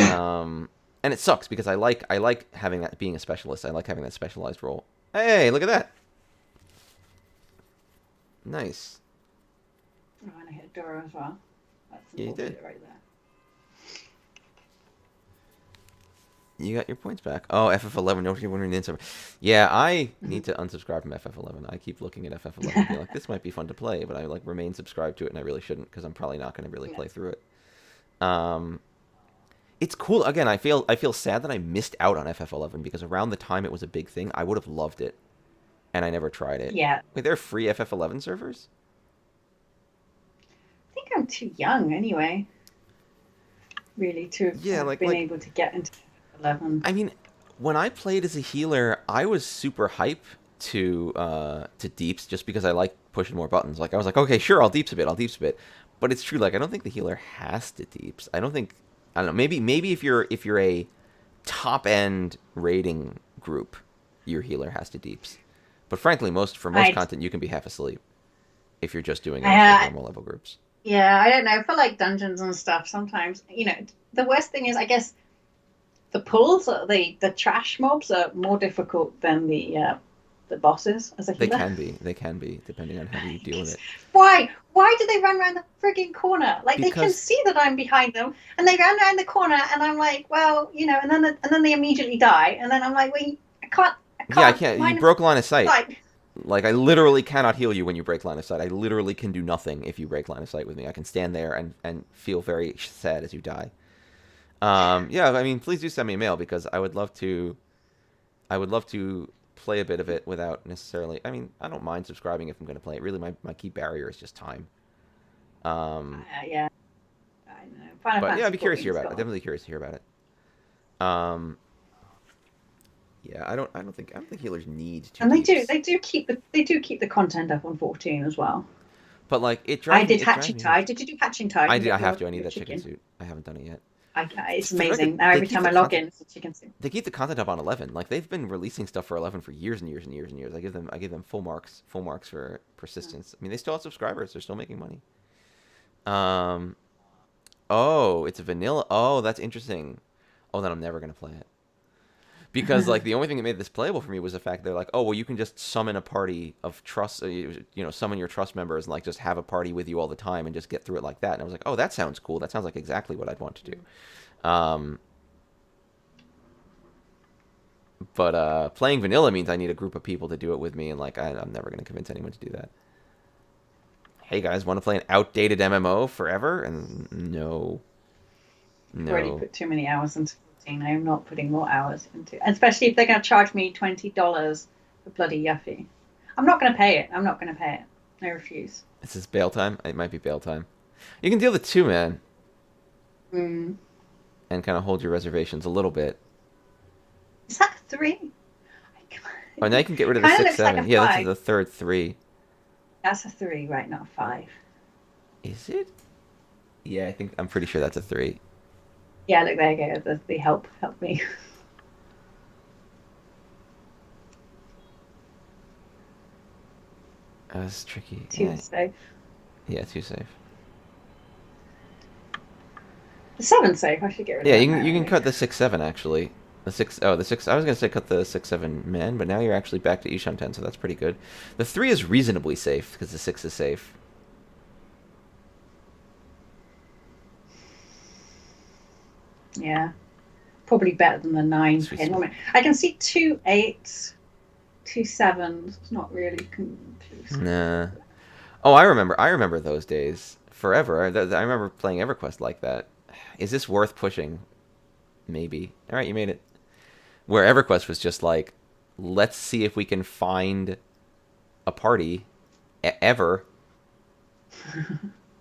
Um, and it sucks because I like having that being a specialist. I like having that specialized role. Hey, look at that. Nice. Oh, and I hit Dora as well. That's an Yeah, you did. bullshit right there. You got your points back. Oh, FF11. Nobody wondering the answer. Yeah, I Mm-hmm. need to unsubscribe from FF11. I keep looking at FF11 being like, this might be fun to play, but I like remain subscribed to it, and I really shouldn't because I'm probably not going to really Yeah. play through it. Um, it's cool. Again, I feel sad that I missed out on FF11 because around the time it was a big thing, I would have loved it, and I never tried it. Yeah. Wait, there are free FF11 servers? I think I'm too young anyway, really, to Yeah, have been able to get into 11. I mean, when I played as a healer, I was super hype to deeps just because I like pushing more buttons. Like I was like, okay, sure, I'll deeps a bit, I'll deeps a bit. But it's true, like I don't think the healer has to deeps. I don't know. Maybe if you're a top end rating group, your healer has to deeps. But frankly, for most I, content, you can be half asleep if you're just doing it with I, normal level groups. yeah, I don't know. For like dungeons and stuff, sometimes, the worst thing is, I guess, the pulls, the trash mobs are more difficult than the bosses as a They healer. can be. They can be, depending on how you deal with it. Why do they run around the frigging corner? Like they can Because see that I'm behind them, and they run around the corner, and I'm like, well, and then they immediately die, and then I'm like, wait, I yeah, I can't can't. You line of broke line of sight. sight. Like I literally cannot heal you when you break line of sight. I literally can do nothing if you break line of sight with me. I can stand there and feel very sad as you die. Yeah, I mean, please do send me a mail because I would love to play a bit of it without necessarily. I mean, I don't mind subscribing if I'm going to play it. Really, my key barrier is just time. Yeah, I know. Final But yeah, I'd Fantasy be curious to 14 hear has about it. got I'm one. definitely curious to hear about it. Um, yeah, I don't think healers need two And they do deeps. they do keep the content up on 14 as well. But like I did it drives Hatching me Tide. nuts. Did you do Hatching Tide I and did. I get have your to. I need your that chicken chicken? suit. I haven't done it yet. It's For the record, amazing. Now they every keep time the I log content. in, it's a chicken soup. They keep the content up on 11. Like they've been releasing stuff for 11 for years and years and years and years. I give them full marks for persistence. I mean, they still have subscribers. They're still making money. Um. Oh, it's a vanilla. Oh, that's interesting. Oh, then I'm never gonna play it because like the only thing that made this playable for me was the fact they're like, oh well, you can just summon a party of trust. Summon your trust members and like just have a party with you all the time and just get through it like that. And I was like, oh, that sounds cool. That sounds like exactly what I'd want to do. But playing vanilla means I need a group of people to do it with me, and like I'm never gonna convince anyone to do that. Hey guys, want to play an outdated MMO forever? And no, I've already no. put too many hours into 14. I am not putting more hours into, especially if they're going to charge me $20 for bloody Yuffie. I'm not going to pay it. I'm not going to pay it. I refuse. This is bail time. It might be bail time. You can deal the two man Mm. and kind of hold your reservations a little bit. Is that a three? Oh, now you can get rid of the Kind of six looks like seven. a Yeah, that's five. the third three. That's a three, right? Not a five. Is it? Yeah, I'm pretty sure that's a three. Yeah, look, there you go. The help me. That's tricky. Two Yeah, safe. yeah, too safe. The seven safe. I should get rid of Yeah, that you can now, you can really. cut the 6-7 actually. The six. I was gonna say cut the 6-7 men, but now you're actually back to Ishan 10, so that's pretty good. The three is reasonably safe because the six is safe. Yeah, probably better than the nine Sweet, pin. sweet. I can see two eights, two sevens. It's not really conclusive. Nah. Oh, I remember those days forever. I remember playing EverQuest like that. Is this worth pushing? maybe. All right, you made it. Where EverQuest was just like, let's see if we can find a party ever.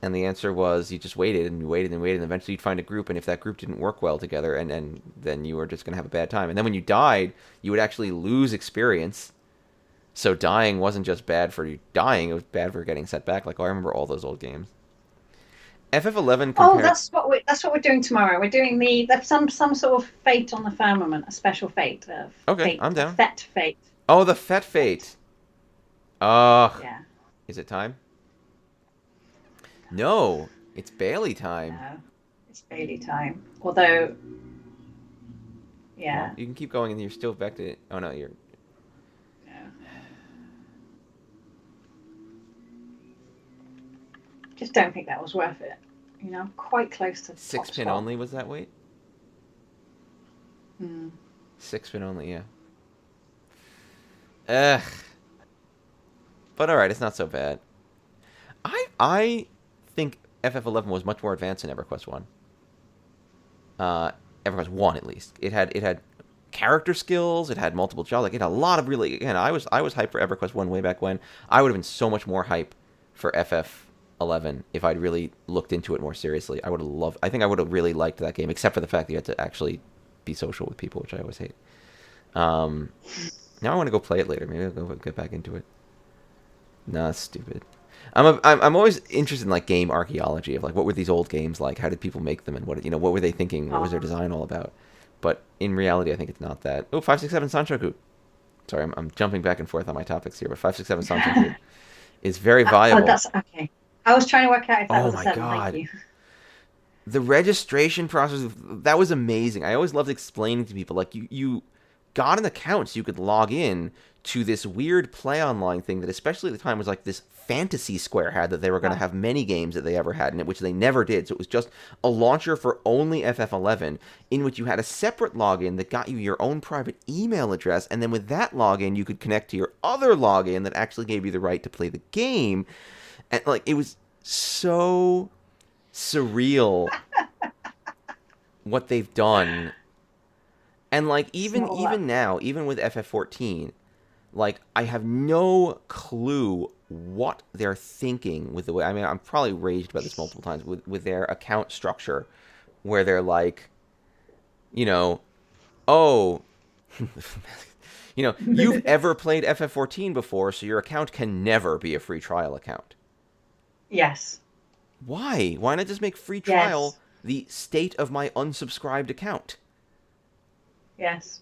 And the answer was you just waited and you waited and waited, and eventually you'd find a group, and if that group didn't work well together, and then you were just going to have a bad time. And then when you died, you would actually lose experience. So dying wasn't just bad for you dying, it was bad for getting set back. Like, oh, I remember all those old games. FF11 Oh, compared... that's what we're doing tomorrow. We're doing some sort of fate on the firmament, a special fate, Okay, I'm a down. fet fate. Oh, the Fet Fate. Ugh. Yeah. Is it time? No, it's Bailey time. No, it's Bailey time. Although, yeah. Well, you can keep going and you're still back to... Oh, no, you're... No. Just don't think that was worth it. You know, I'm quite close to the top 6-pin spot. only was that weight? Hmm. 6-pin only, yeah. Ugh. But alright, it's not so bad. I think FF11 was much more advanced than EverQuest 1. EverQuest 1 at least. It had character skills, it had multiple jobs, like it had a lot of really... Again, I was hyped for EverQuest 1 way back when. I would have been so much more hype for FF11 if I'd really looked into it more seriously. I think I would have really liked that game, except for the fact that you had to actually be social with people, which I always hate. Now I want to go play it later. Maybe I'll go get back into it. Nah, that's stupid. I'm always interested in like game archaeology of like what were these old games like? How did people make them, and what were they thinking? What was their design all about? But in reality, I think it's not that. Oh, 567 Sanchoku. Sorry, I'm jumping back and forth on my topics here, but 567 Sanchoku is very viable. Oh, that's okay. I was trying to work out if that Oh was a my 7. God. Thank you. The registration process, that was amazing. I always loved explaining to people, like, you got an account so you could log in to this weird play online thing that, especially at the time, was like this fantasy Square had, that they were going to have many games that they ever had in it, which they never did. So it was just a launcher for only FF11, in which you had a separate login that got you your own private email address, and then with that login, you could connect to your other login that actually gave you the right to play the game. And, like, it was so surreal what they've done. And like even now, even with FF14, like I have no clue what they're thinking with the way... I mean, I'm probably raged about this multiple times with their account structure, where they're like, oh, you've ever played FF14 before, so your account can never be a free trial account. Yes. Why? Why not just make free Yes. trial the state of my unsubscribed account? Yes.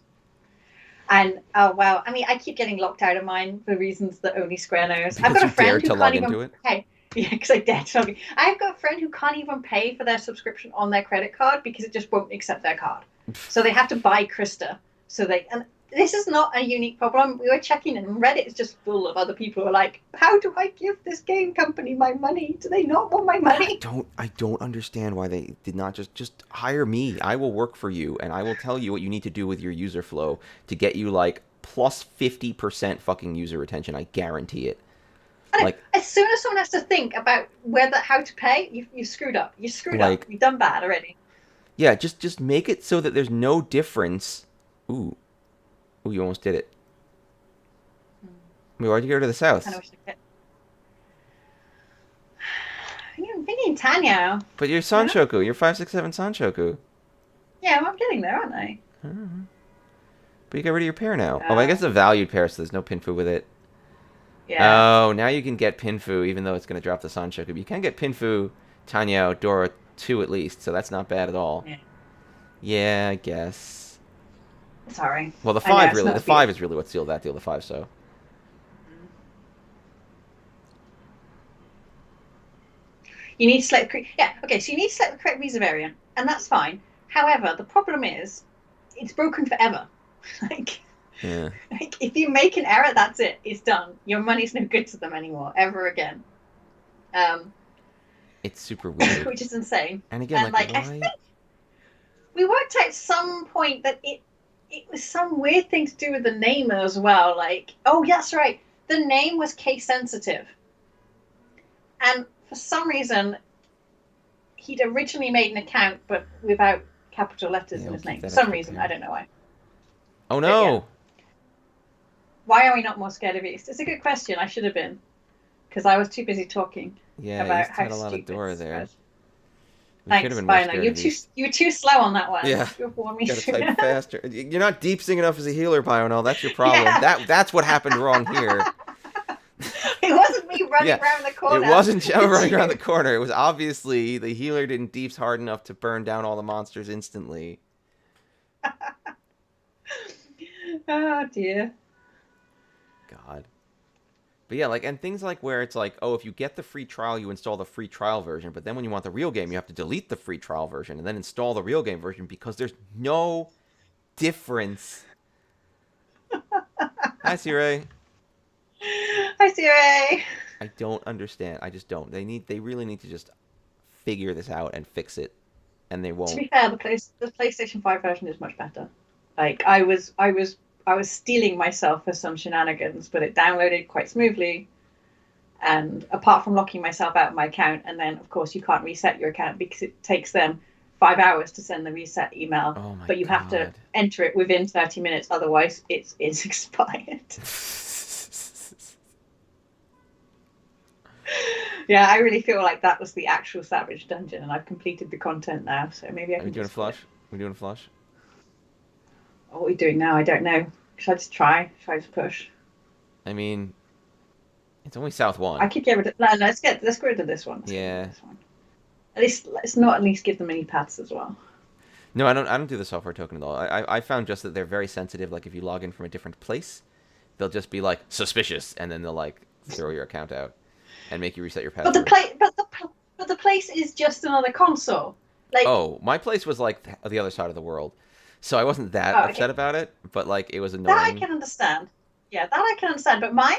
And oh wow, I mean, I keep getting locked out of mine for reasons that only Square knows. Because I've got a you dared friend who to can't log even into it? pay. Yeah, because I dared to log in. I've got a friend who can't even pay for their subscription on their credit card because it just won't accept their card. So they have to buy Krista. And this is not a unique problem. We were checking, and Reddit is just full of other people who are like, how do I give this game company my money? Do they not want my money? I don't understand why they did not just hire me. I will work for you, and I will tell you what you need to do with your user flow to get you like plus 50% fucking user retention. I guarantee it. Like, as soon as someone has to think about how to pay, you screwed up. You screwed up. You've done bad already. Yeah, just make it so that there's no difference. Ooh, you almost did it. I mean, why'd you go to the south? I wish I could. I'm thinking Tanya. But you're Sanchoku. You're 567 Sanchoku. Yeah, well, I'm getting there, aren't I? But you got rid of your pair now. I guess it's a valued pair, so there's no Pinfu with it. Yeah. Oh, now you can get Pinfu, even though it's going to drop the Sanchoku. But you can get Pinfu, Tanya, Dora 2 at least, so that's not bad at all. Yeah, I guess. Sorry. Well, the 5 is really what sealed that deal, the 5, so. You need to select so you need to select the correct visa variant, and that's fine. However, the problem is, it's broken forever. Like, if you make an error, that's it. It's done. Your money's no good to them anymore, ever again. It's super weird. Which is insane. And again, I think we worked out at some point that it was some weird thing to do with the name as well. Like, oh, that's right. The name was case sensitive. And for some reason, he'd originally made an account, but without capital letters Yeah, in we'll his keep name for that some extra reason. I care. don't know why. Oh But yeah, no! why are we not more scared of East? It's a good question. I should have been, because I was too busy talking Yeah, about East how had a lot of stupid Dora this there. was. We should have Thanks, been more fine. scared of East. You were too slow on that one. You Yeah, should have warned me gotta type sooner. faster. You're not deep seeing enough as a healer, Bionel. That's your problem. Yeah, That's what happened wrong here. it wasn't me running Yeah, around the it corner. wasn't Gemma It's running around the you. corner. It was obviously the healer didn't deeps hard enough to burn down all the monsters instantly. Oh dear. God. But yeah, like, and things like where it's like, oh, if you get the free trial, you install the free trial version, but then when you want the real game, you have to delete the free trial version and then install the real game version because there's no difference. Hi, Siri. Hi, Siri. I don't understand. I just don't. They really need to just figure this out and fix it, and they To won't. be fair, the PlayStation 5 version is much better. Like I was stealing myself for some shenanigans, but it downloaded quite smoothly. And apart from locking myself out of my account, and then of course you can't reset your account because it takes them 5 hours to send the reset email, Oh my but you have to god. enter it within 30 minutes, otherwise it's expired. Yeah, I really feel like that was the actual Savage Dungeon, and I've completed the content now, so maybe I Are we can doing a just quit. flush? Are we doing a flush? What are we doing now? I don't know. Should I just try? Should I just push? I mean, it's only South I One. could get rid of no. Let's get rid of this one. Let's get rid of Yeah. this one. At least let's not at least give them any paths as well. No, I don't. I don't do the software token at all. I found just that they're very sensitive. Like if you log in from a different place, they'll just be like suspicious, and then they'll like throw your account out and make you reset your But the password. play, but the place is just another console. Like, Oh, my place was like the other side of the world, so I wasn't that oh, upset okay, about it. But like it was that I annoying. can understand. Yeah, that I can understand. But mine,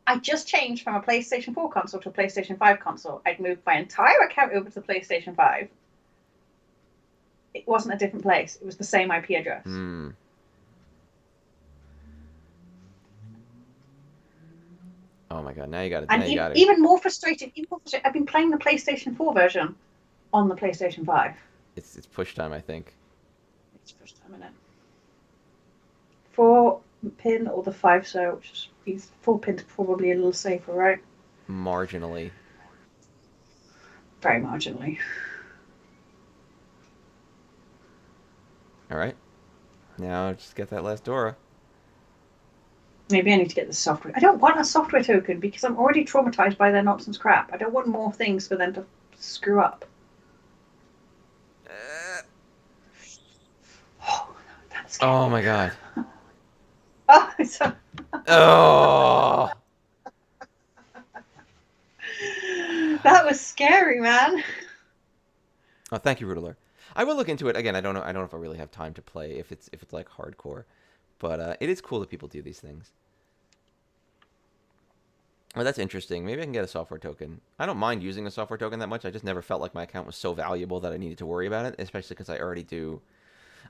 I just changed from a PlayStation 4 console to a PlayStation 5 console. I'd moved my entire account over to PlayStation 5. It wasn't a different place. It was the same IP address. Hmm. Oh my god! Now you got it. Now And you got it. even more frustrated, I've been playing the PlayStation 4 version on the PlayStation 5. It's push time. I think. It's the first time in it. 4 pin or the 5 so, which is 4 pin's probably a little safer, right? Marginally. Very marginally. All right. Now just get that last Dora. Maybe I need to get the software. I don't want a software token because I'm already traumatized by their nonsense crap. I don't want more things for them to screw up. Oh, that scared Oh me. my god. Oh, so... Oh. that was scary, man. Oh, thank you, Rudler. I will look into it again. I don't know. I don't know if I really have time to play if it's like hardcore, but it is cool that people do these things. Well, that's interesting. Maybe I can get a software token. I don't mind using a software token that much. I just never felt like my account was so valuable that I needed to worry about it, especially because I already do.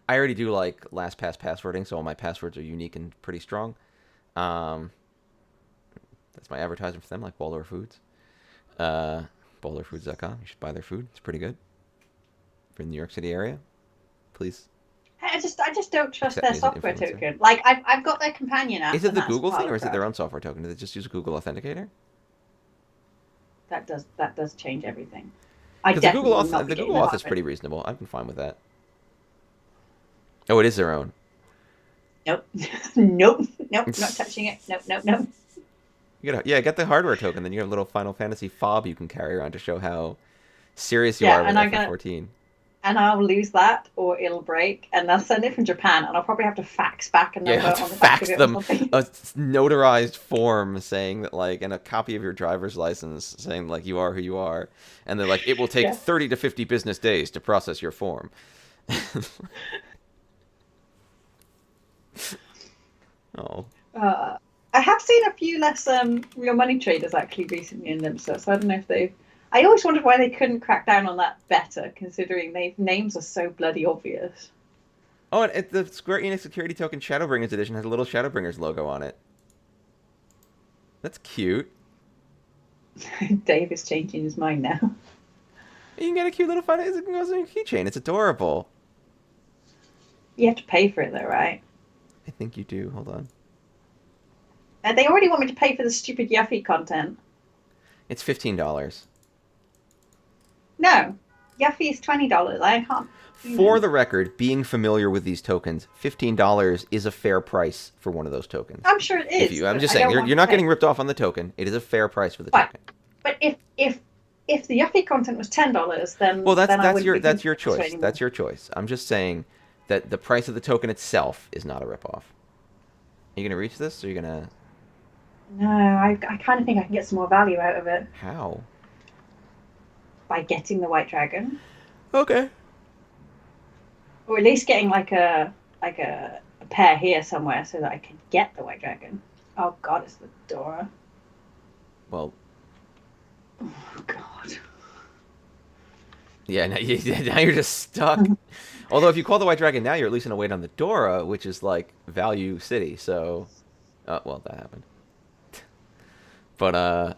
I already do like LastPass passwording, so all my passwords are unique and pretty strong. Um, that's my advertisement for them, like Bowler Foods. Uh, BowlerFoods.com. You should buy their food. It's pretty good. If you're in the New York City area, please I just don't trust accept their me as an software influencer. token. Like I've got their companion app, Is it and the that's Google thing, part or of is it their that. own software token? Do they just use a Google Authenticator? That does change everything. I Because definitely will not be The getting Google the Auth is pretty reasonable. I've been fine with that. Oh, it is their own. Nope. Nope. Nope. Not touching it. Nope. Nope. Nope. Yeah, get the hardware token. Then you have a little Final Fantasy fob you can carry around to show how serious you Yeah, are with FF14. and I'll lose that or it'll break, and they'll send it from Japan, and I'll probably have to fax back a Yeah, you number have to on the back of fax it or them something. a notarized form saying that, like, and a copy of your driver's license saying, like, you are who you are. And they're like, it will take Yeah. 30 to 50 business days to process your form. Oh. I have seen a few less real money traders actually recently in them, so I don't know if they've. I always wondered why they couldn't crack down on that better, considering their names are so bloody obvious. Oh, and the Square Enix Security Token Shadowbringers edition has a little Shadowbringers logo on it. That's cute. Dave is changing his mind now. You can get a cute little fun. It goes in a keychain. It's adorable. You have to pay for it though, right? I think you do. Hold on. They already want me to pay for the stupid Yuffie content. It's $15. No, Yuffie is $20. I can't, you For know. the record, being familiar with these tokens, $15 is a fair price for one of those tokens. I'm sure it If is, you, I'm but just I saying, don't you're want to not pay. getting ripped off on the token. It is a fair price for the But token. but if the Yuffie content was $10, Well, then I wouldn't be that's thinking your this way choice. anymore. That's your choice. I'm just saying that the price of the token itself is not a ripoff. Are you gonna reach this, or are you gonna No, I kind of think I can get some more value out of it how? by getting the white dragon, Okay. or at least getting like a pair here somewhere so that I can get the white dragon. Oh God, it's the Dora. Well, Oh God. yeah. Now you're just stuck. Although if you call the White Dragon now, you're at least gonna wait on the Dora, which is like Value City. So, well, that happened. But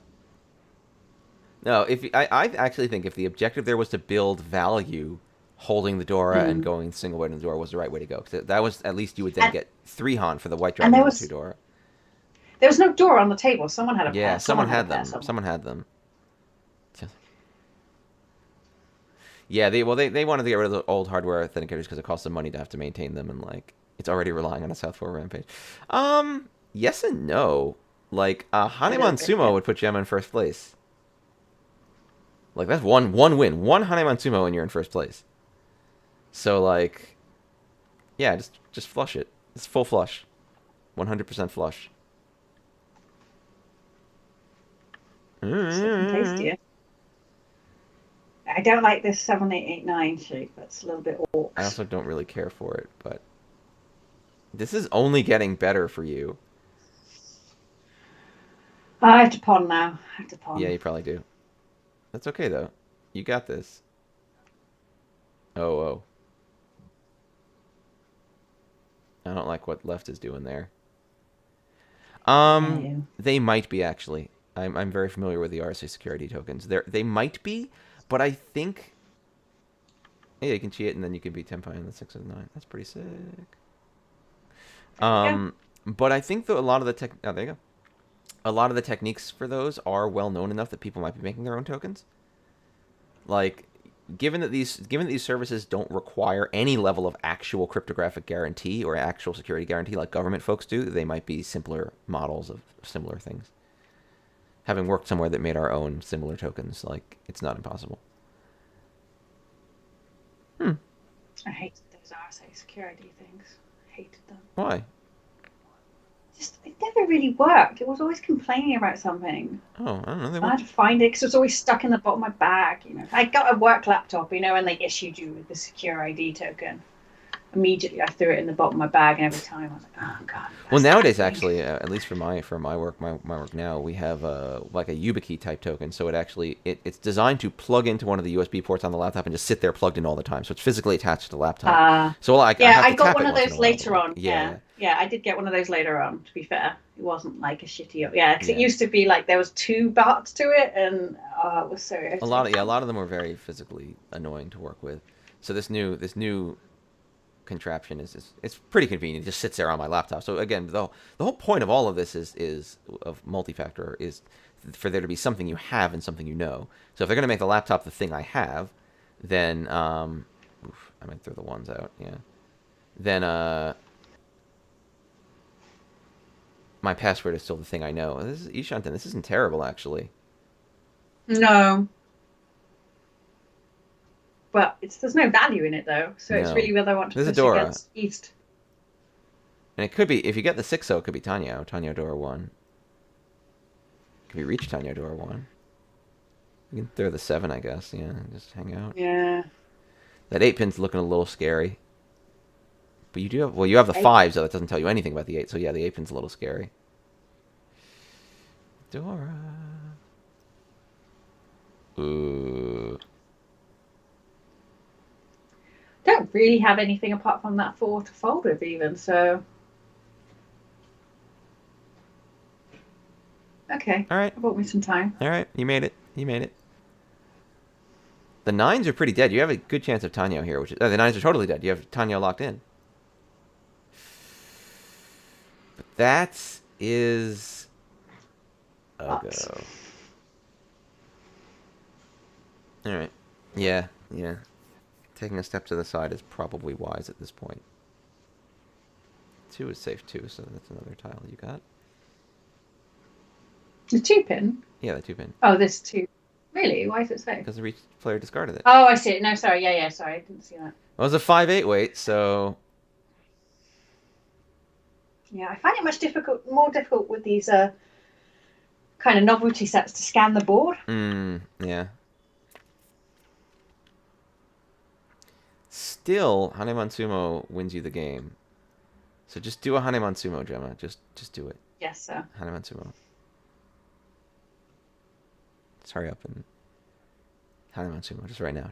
no. If I actually think if the objective there was to build value, holding the Dora and Mm. going single way to the Dora was the right way to go. Because that was at least you would then And get 3 Han for the White and Dragon and the 2 Dora. there was no Dora on the table. Someone had a Yeah, pair. someone Someone had a had pair them. somewhere. Someone had them. Yeah, they wanted to get rid of the old hardware authenticators because it costs them money to have to maintain them, and like it's already relying on a South 4 rampage. Yes and no. Like A little Haneman bit, Sumo yeah. would put Gemma in first place. Like that's one win, one Haneman Sumo, and you're in first place. So like, yeah, just flush it. It's full flush, 100% flush. It's looking tastier. I don't like this 7889 shape. That's a little bit I orcs. also don't really care for it, but this is only getting better for you. I have to pawn now. I have to Yeah, pawn. you probably do. That's okay though. You got this. Oh, oh. I don't like what left is doing there. Yeah, you. They might be actually. I'm very familiar with the RSA security tokens. They might be, but I think yeah, you can cheat it and then you can be Tenpai in the 6 of 9. That's pretty sick. There we go. But I think that a lot of the tech. Oh, there you go. A lot of the techniques for those are well known enough that people might be making their own tokens. Like, given that these services don't require any level of actual cryptographic guarantee or actual security guarantee like government folks do, they might be simpler models of similar things. Having worked somewhere that made our own similar tokens, like it's not impossible. Hmm. I hated those RSA security things. I hated them. Why? Just it never really worked. It was always complaining about something. Oh, I don't know. They I work. had to find it because it was always stuck in the bottom of my bag. I got a work laptop, and they issued you with the secure ID token. Immediately, I threw it in the bottom of my bag, and every time I was like, "Oh God." Well, that's nowadays, thing. actually, at least for my work, my work now, we have like a YubiKey type token. So it's designed to plug into one of the USB ports on the laptop and just sit there plugged in all the time. So it's physically attached to the laptop. So I Yeah, have I to got tap one it of once in those a while. later But on. yeah, Yeah, I did get one of those later on. To be fair, it wasn't like a shitty. Yeah, because it yeah. used to be like there was two parts to it, and it was so A irritating. lot of them were very physically annoying to work with. So this new contraption is it's pretty convenient. It just sits there on my laptop. So again, the whole point of all of this is of multi-factor is for there to be something you have and something you know. So if they're gonna make the laptop the thing I have, then I might throw the ones out. Yeah. Then my password is still the thing I know. This is Ishanten. This isn't terrible actually. No, but there's no value in it though, so it's No. really whether I want to This is push Dora. against East. And it could be if you get the 6-0, it could be Tanyo Dora 1. It could be Reach Tanyo Dora 1. You can throw the 7, I guess. Yeah, just hang out. Yeah, That 8 pin's looking a little scary. But you have the I 5, so that doesn't tell you anything about the 8. So yeah, the 8 pin's a little scary. Dora. Ooh. don't really have anything apart from that 4 to fold with even. So okay, All right. I bought me some time. All right. You made it. You made it. The 9s are pretty dead. You have a good chance of Tanyo here, which is, the 9s are totally dead. You have Tanyo locked in. That is a But go. All right. Yeah, yeah. Taking a step to the side is probably wise at this point. 2 is safe too, so that's another tile you got. the two pin. Yeah, the 2 pin. Oh, this two. Really? Why is it so? Because the Reach player discarded it. Oh, I see it. No, sorry. Yeah, yeah. Sorry, I didn't see that. Well, it was a 5-8 weight, so Yeah, I find it more difficult with these kind of novelty sets to scan the board. Yeah. Still, Haneman Sumo wins you the game. So just do a Haneman Sumo, Gemma. Just do it. Yes, sir. Haneman Sumo. Just hurry up and Haneman Sumo, just right now.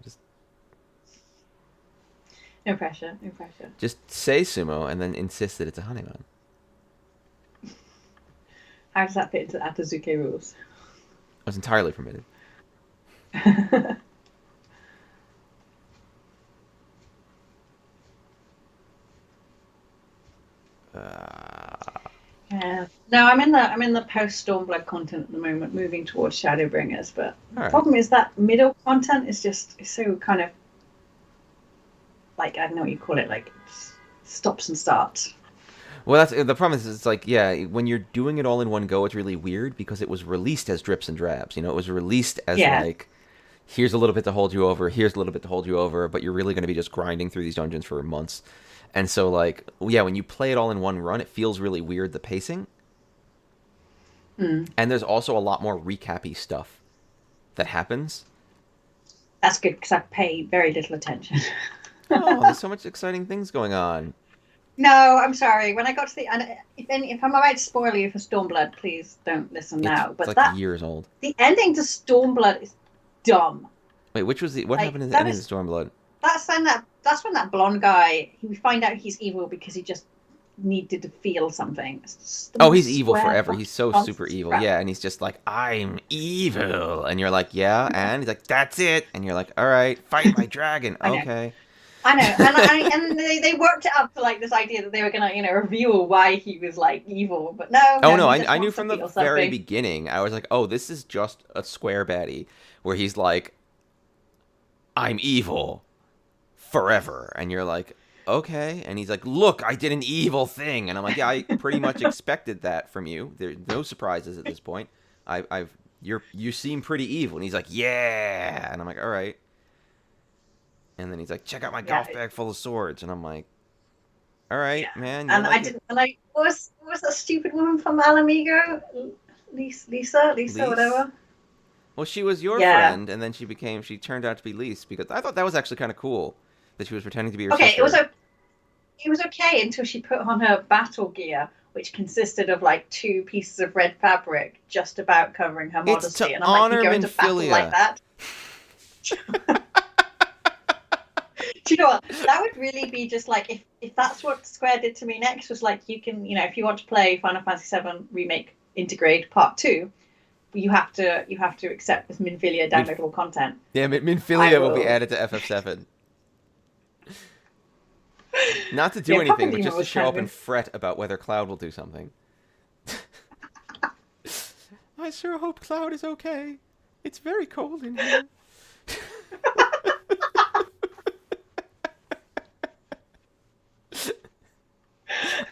No pressure. No pressure. Just say sumo and then insist that it's a Haneman. How does that fit into the Atazuke rules? It was entirely permitted. Yeah. No, I'm in the post Stormblood content at the moment, moving towards Shadowbringers. But the All right. problem is that middle content is it's so kind of like I don't know what you call it, like stops and starts. Well, that's the problem. Is it's like, yeah, when you're doing it all in one go, it's really weird because it was released as drips and drabs. You know, it was released as Yeah. like, here's a little bit to hold you over, here's a little bit to hold you over, but you're really going to be just grinding through these dungeons for months. And so, like, yeah, when you play it all in one run, it feels really weird, the pacing. Mm. And there's also a lot more recappy stuff that happens. That's good because I pay very little attention. Oh, there's so much exciting things going on. No, I'm sorry. When I got to the and if I'm about to spoil you for Stormblood, please don't listen now. It's But like years old. the ending to Stormblood is dumb. Wait, which was what Like, happened in the that ending is- of Stormblood? That's when that blonde guy we find out he's evil because he just needed to feel something. It's just the Oh, most he's evil square forever. He's so nonsense super evil. crap. Yeah, and he's just like, I'm evil. And you're like, yeah, and he's like, that's it. And you're like, all right, fight my dragon. I know. Okay. I know, and they worked it up to like this idea that they were gonna reveal why he was like evil, but no. Oh, no, he just I knew wants to from the feel very something. beginning. I was like, oh, this is just a square baddie where he's like, I'm evil forever. And you're like, okay. And he's like, look, I did an evil thing. And I'm like, yeah, I pretty much expected that from you. There's no surprises at this point. You seem pretty evil. And he's like, yeah. And I'm like, all right. And then he's like, check out my golf bag full of swords. And I'm like, all right, Yeah. man. And I didn't. And I what was that stupid woman from Alamigo? Lisa, Lise? whatever. Well, she was your Yeah. friend, and then she turned out to be Lise, because I thought that was actually kind of cool that she was pretending to be your Okay, sister. it was okay until she put on her battle gear, which consisted of like two pieces of red fabric, just about covering her It's modesty. to And I'm like, honor you go into battle Minfilia. like that? Do you know what? That would really be just like if that's what Square did to me next was like you can if you want to play Final Fantasy VII Remake Integrate Part 2, you have to accept this Minfilia downloadable content. Damn it, I Minfilia will be will. added to FF7. Not to do Yeah, anything, probably but just to was show kind up of and fret about whether Cloud will do something. I sure hope Cloud is okay. It's very cold in here.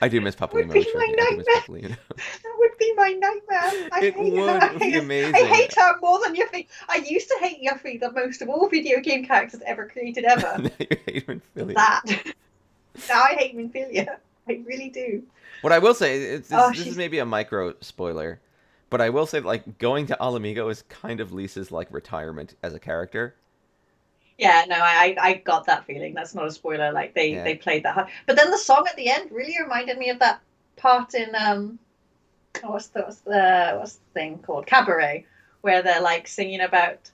I do miss Papalimo. Would be Sure, my I do miss nightmare. Papalino. That would be my nightmare. I It hate would. her. It would be amazing. I hate her more than Yuffie. I used to hate Yuffie the most of all video game characters ever created ever. Now you hate Minfilia. That. Now I hate Minfilia. I really do. What I will say, this is She's maybe a micro spoiler, but I will say, like, going to Alamigo is kind of Lisa's, like, retirement as a character. yeah. No, I got that feeling. That's not a spoiler. Like Yeah. they played that hard. But then the song at the end really reminded me of that part in what's the thing called Cabaret, where they're like singing about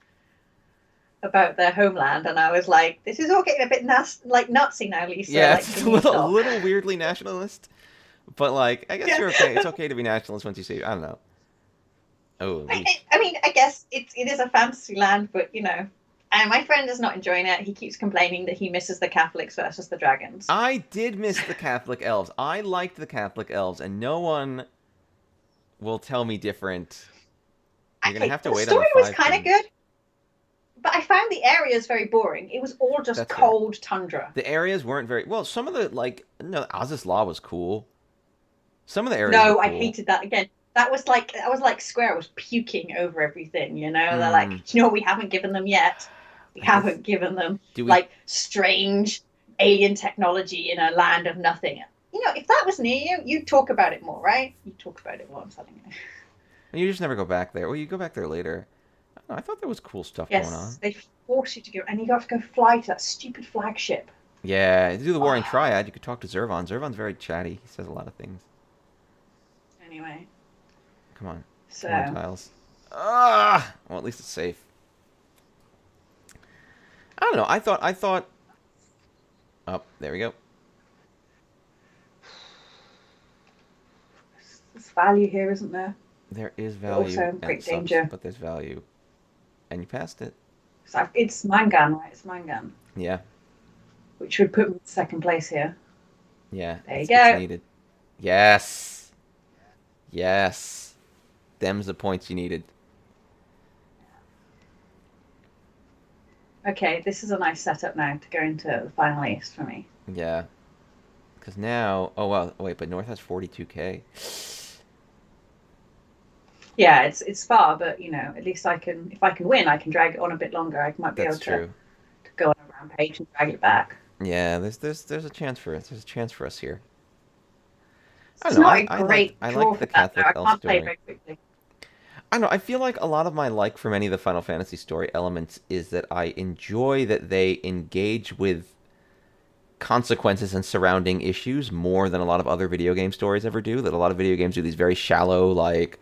their homeland, and I was like, this is all getting a bit nutsy now, Lisa. Yeah, like, it's can a you little, stop? weirdly nationalist, but, like, I guess Yeah. you're okay. It's okay to be nationalist once you see, I don't know. Oh, I mean, I guess it is a fantasy land, but And my friend is not enjoying it. He keeps complaining that he misses the Catholics versus the dragons. I did miss the Catholic elves. I liked the Catholic elves, and no one will tell me different. You're gonna have to The wait on the story was 5 kind of games. good, but I found the areas very boring. It was all just That's fair. cold tundra. The areas weren't very well. Some of the no, Azus Law was cool. Some of the areas were No, I cool. hated that again. That was like Square was puking over everything. They're Hmm. like, what we haven't given them yet. We I guess haven't given them do we? like strange alien technology in a land of nothing. If that was near you, you'd talk about it more, right? You'd talk about it more. I'm telling you. You just never go back there. Well, you go back there later. I, don't know, I thought there was cool stuff going Yes, on. they force you to go, and you got to go fly to that stupid flagship. Yeah, to do the Warring Oh, Triad, you could talk to Zervan. Zervan's very chatty. He says a lot of things. anyway, Come on, come on, so Tiles. Ah, well, at least it's safe. I don't know. I thought. Oh, there we go. there's value here, isn't there? There is But also value, in and it great sucks, danger. but there's value, and you passed it. So it's Mangan, right? It's Mangan, Yeah, which would put me in second place here. yeah. There you It's go. needed. Yes, yes. Them's the points you needed. Okay, this is a nice setup now to go into the final East for me. Yeah, because now. Oh well. Wait, but North has 42K. Yeah, it's far, but at least I can. If I can win, I can drag it on a bit longer. I might be able That's to, true. to go on a rampage and drag it back. Yeah, there's a chance for us. There's a chance for us here. I It's don't know. not I a I liked great I draw liked the for that though. Catholic I elf can't play story. very quickly. I don't know. I feel like a lot of my like for many of the Final Fantasy story elements is that I enjoy that they engage with consequences and surrounding issues more than a lot of other video game stories ever do. That a lot of video games do these very shallow, like,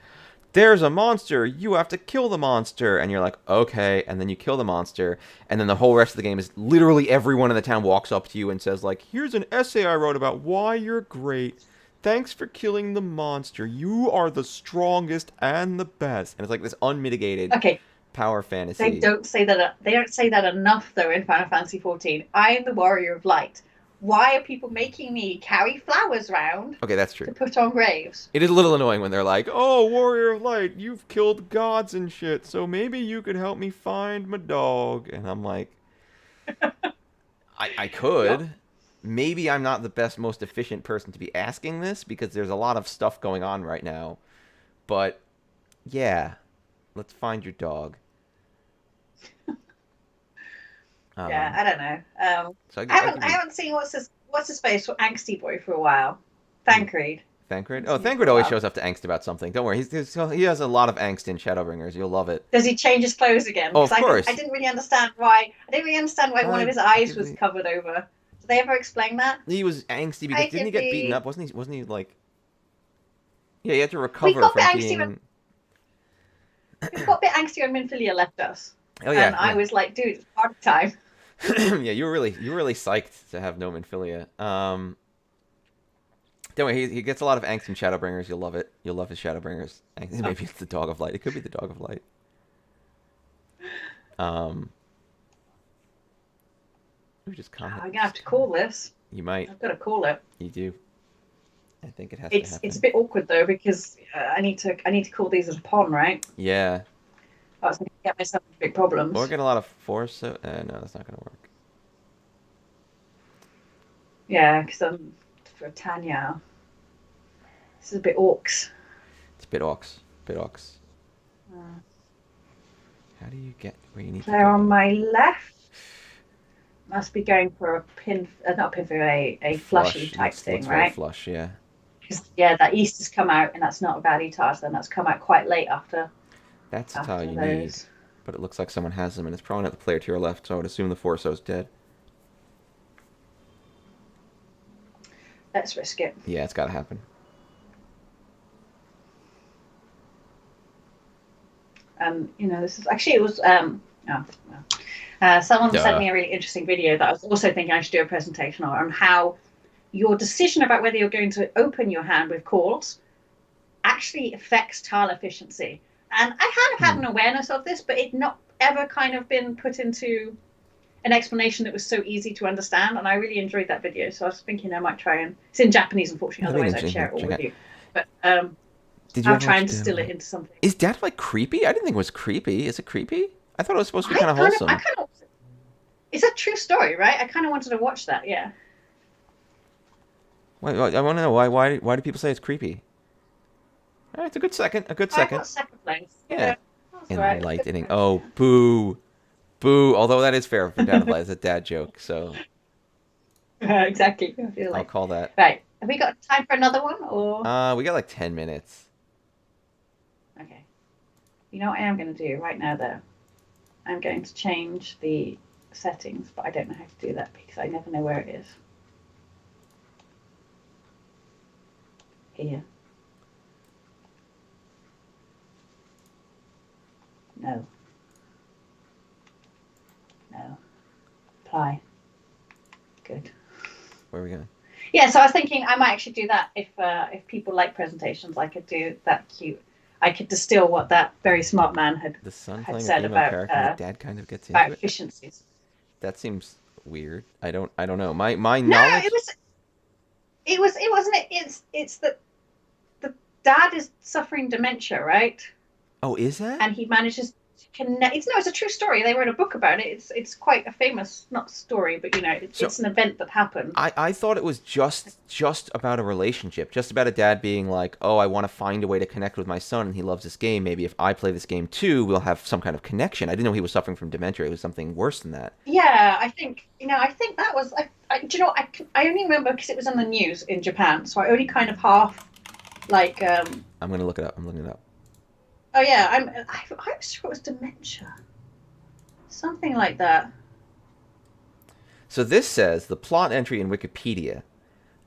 there's a monster, you have to kill the monster, and you're like, okay, and then you kill the monster, and then the whole rest of the game is literally everyone in the town walks up to you and says, like, here's an essay I wrote about why you're great. Thanks for killing the monster. You are the strongest and the best. And it's like this unmitigated Okay, power they fantasy. don't say that. They don't say that enough though in Final Fantasy 14. I am the warrior of light. Why are people making me carry flowers round Okay, that's true. to put on graves? It is a little annoying when they're like, "Oh, warrior of light, you've killed gods and shit, so maybe you could help me find my dog." And I'm like, I Yep. could. Maybe I'm not the best, most efficient person to be asking this because there's a lot of stuff going on right now. But yeah, let's find your dog. Yeah, Um, I don't know. so I I'll haven't give I you haven't seen what's his face for Angsty Boy for a while. who Thancred. I Thancred. haven't Oh, seen him for Thancred a always while. shows up to angst about something. Don't worry, he has a lot of angst in Shadowbringers. You'll love it. Does he change his clothes again? Oh, Because of I course. didn't really understand why. I didn't really understand why one of I his eyes did was we? covered over. Did they ever explain that? He was angsty because I didn't he did get beaten the. up? Wasn't he like? Yeah, he had to We recover got a bit from angsty when being. we got a bit angsty when Minfilia left us, Oh and yeah, I yeah. was like, dude, it's party time. Yeah, you were really psyched to have no Minfilia. Don't worry, he gets a lot of angst in Shadowbringers. You'll love it. You'll love his Shadowbringers. Maybe it's the Dog of Light. It could be the Dog of Light. Um, we just comment. I'm gonna have to call this. You might. I've got to call it. You do. I think it has to It's a happen. bit awkward though because I need to call these as a pawn, right? Yeah. I was going to get myself into big Or problems. get a lot of force. So, no, that's not gonna work. Yeah, because for Tanya, this is a bit orcs. It's bit ox. Bit ox. Uh, How do you get where you need to Player on go? my left must be going for a not a pin for a flushy Flush. type Looks thing, very right? flush. Yeah. Because yeah, that east has come out, and that's not a value task. Then that's come out quite late That's the tile after you need. those. But it looks like someone has them, and it's probably not the player to your left, so I would assume the Forso's dead. Let's risk it. Yeah, it's got to happen. And this is actually it was oh, well. Someone sent Duh. me a really interesting video that I was also thinking I should do a presentation on how your decision about whether you're going to open your hand with calls actually affects tile efficiency. And I kind of had Hmm. an awareness of this, but it not ever kind of been put into an explanation that was so easy to understand, and I really enjoyed that video. So I was thinking I might try and it's in Japanese, unfortunately. That'd be Otherwise, I'd interesting share to it all check with out. you. But Did you I'll ever try watch and Dad distill it Light? into something. Is Dad Light creepy? I didn't think it was creepy. Is it creepy? I thought it was supposed to be kind of I wholesome. kind of, it's a true story, right? I kind of wanted to watch that. Yeah. Why, I want to know why do people say it's creepy? All right, it's a good second. A good I second. got second place. Yeah. Yeah, that's all right. Good Enlightening. place. Oh, boo. Boo. Although that is fair for Dad Light. It's a dad joke, so Exactly. I feel I'll like. call that. Right. Have we got time for another one, or We got like 10 minutes. okay? You know what I am going to do right now, though. I'm going to change the settings, but I don't know how to do that because I never know where it is. Here. No. No. Apply. Good. Where are we going? Yeah, so I was thinking I might actually do that if people like presentations. I could do that cute. I could distill what that very smart man The son had playing a said female character and the dad kind of gets about into it. efficiencies. That seems weird. I don't know. My No, knowledge. it wasn't it. It's that the dad is suffering dementia, right? Oh, is that? And he manages to connect. It's a true story. They wrote a book about it. It's quite a famous, not story, but it's an event that happened. I thought it was just about a relationship, just about a dad being like, oh, I want to find a way to connect with my son, and he loves this game. Maybe if I play this game too, we'll have some kind of connection. I didn't know he was suffering from dementia. It was something worse than that. Yeah, I think that was. Do you know? I only remember because it was in the news in Japan, so I only kind of half like. I'm gonna look it up. I'm looking it up. Oh yeah, I was sure it was dementia, something like that. So this says the plot entry in Wikipedia.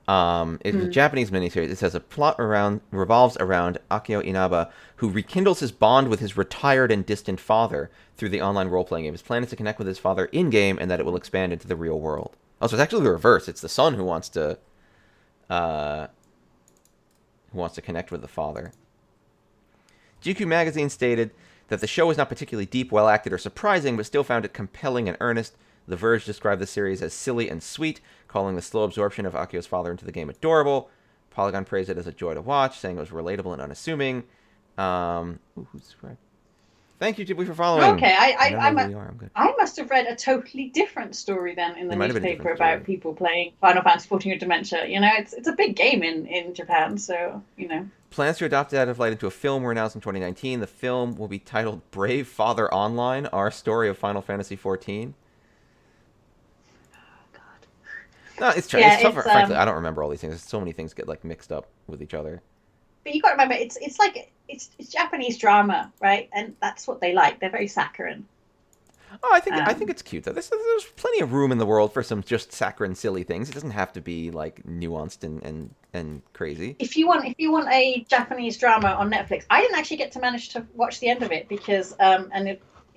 It's a Japanese miniseries. It says a plot revolves around Akio Inaba, who rekindles his bond with his retired and distant father through the online role-playing game. His plan is to connect with his father in-game, and that it will expand into the real world. Oh, so it's actually the reverse. It's the son uh, who wants to connect with the father. GQ magazine stated that the show was not particularly deep, well acted, or surprising, but still found it compelling and earnest. The Verge described the series as silly and sweet, calling the slow absorption of Akio's father into the game adorable. Polygon praised it as a joy to watch, saying it was relatable and unassuming. Who's subscribed? Thank you, Ghibli, for following. Okay, I don't know who you are. I'm good. I must have read a totally different story then in the newspaper about people playing Final Fantasy XIV with dementia. It's a big game in Japan, so Plans to adopt Dead of Light into a film were announced in 2019. The film will be titled Brave Father Online, Our Story of Final Fantasy XIV. No, it's tough. Frankly, I don't remember all these things. So many things get mixed up with each other. But you got to remember, it's like it's Japanese drama, right? And that's what they like. They're very saccharine. Oh, I think it's cute though. There's plenty of room in the world for some just saccharine, silly things. It doesn't have to be nuanced and crazy. If you want a Japanese drama on Netflix, I didn't actually get to manage to watch the end of it because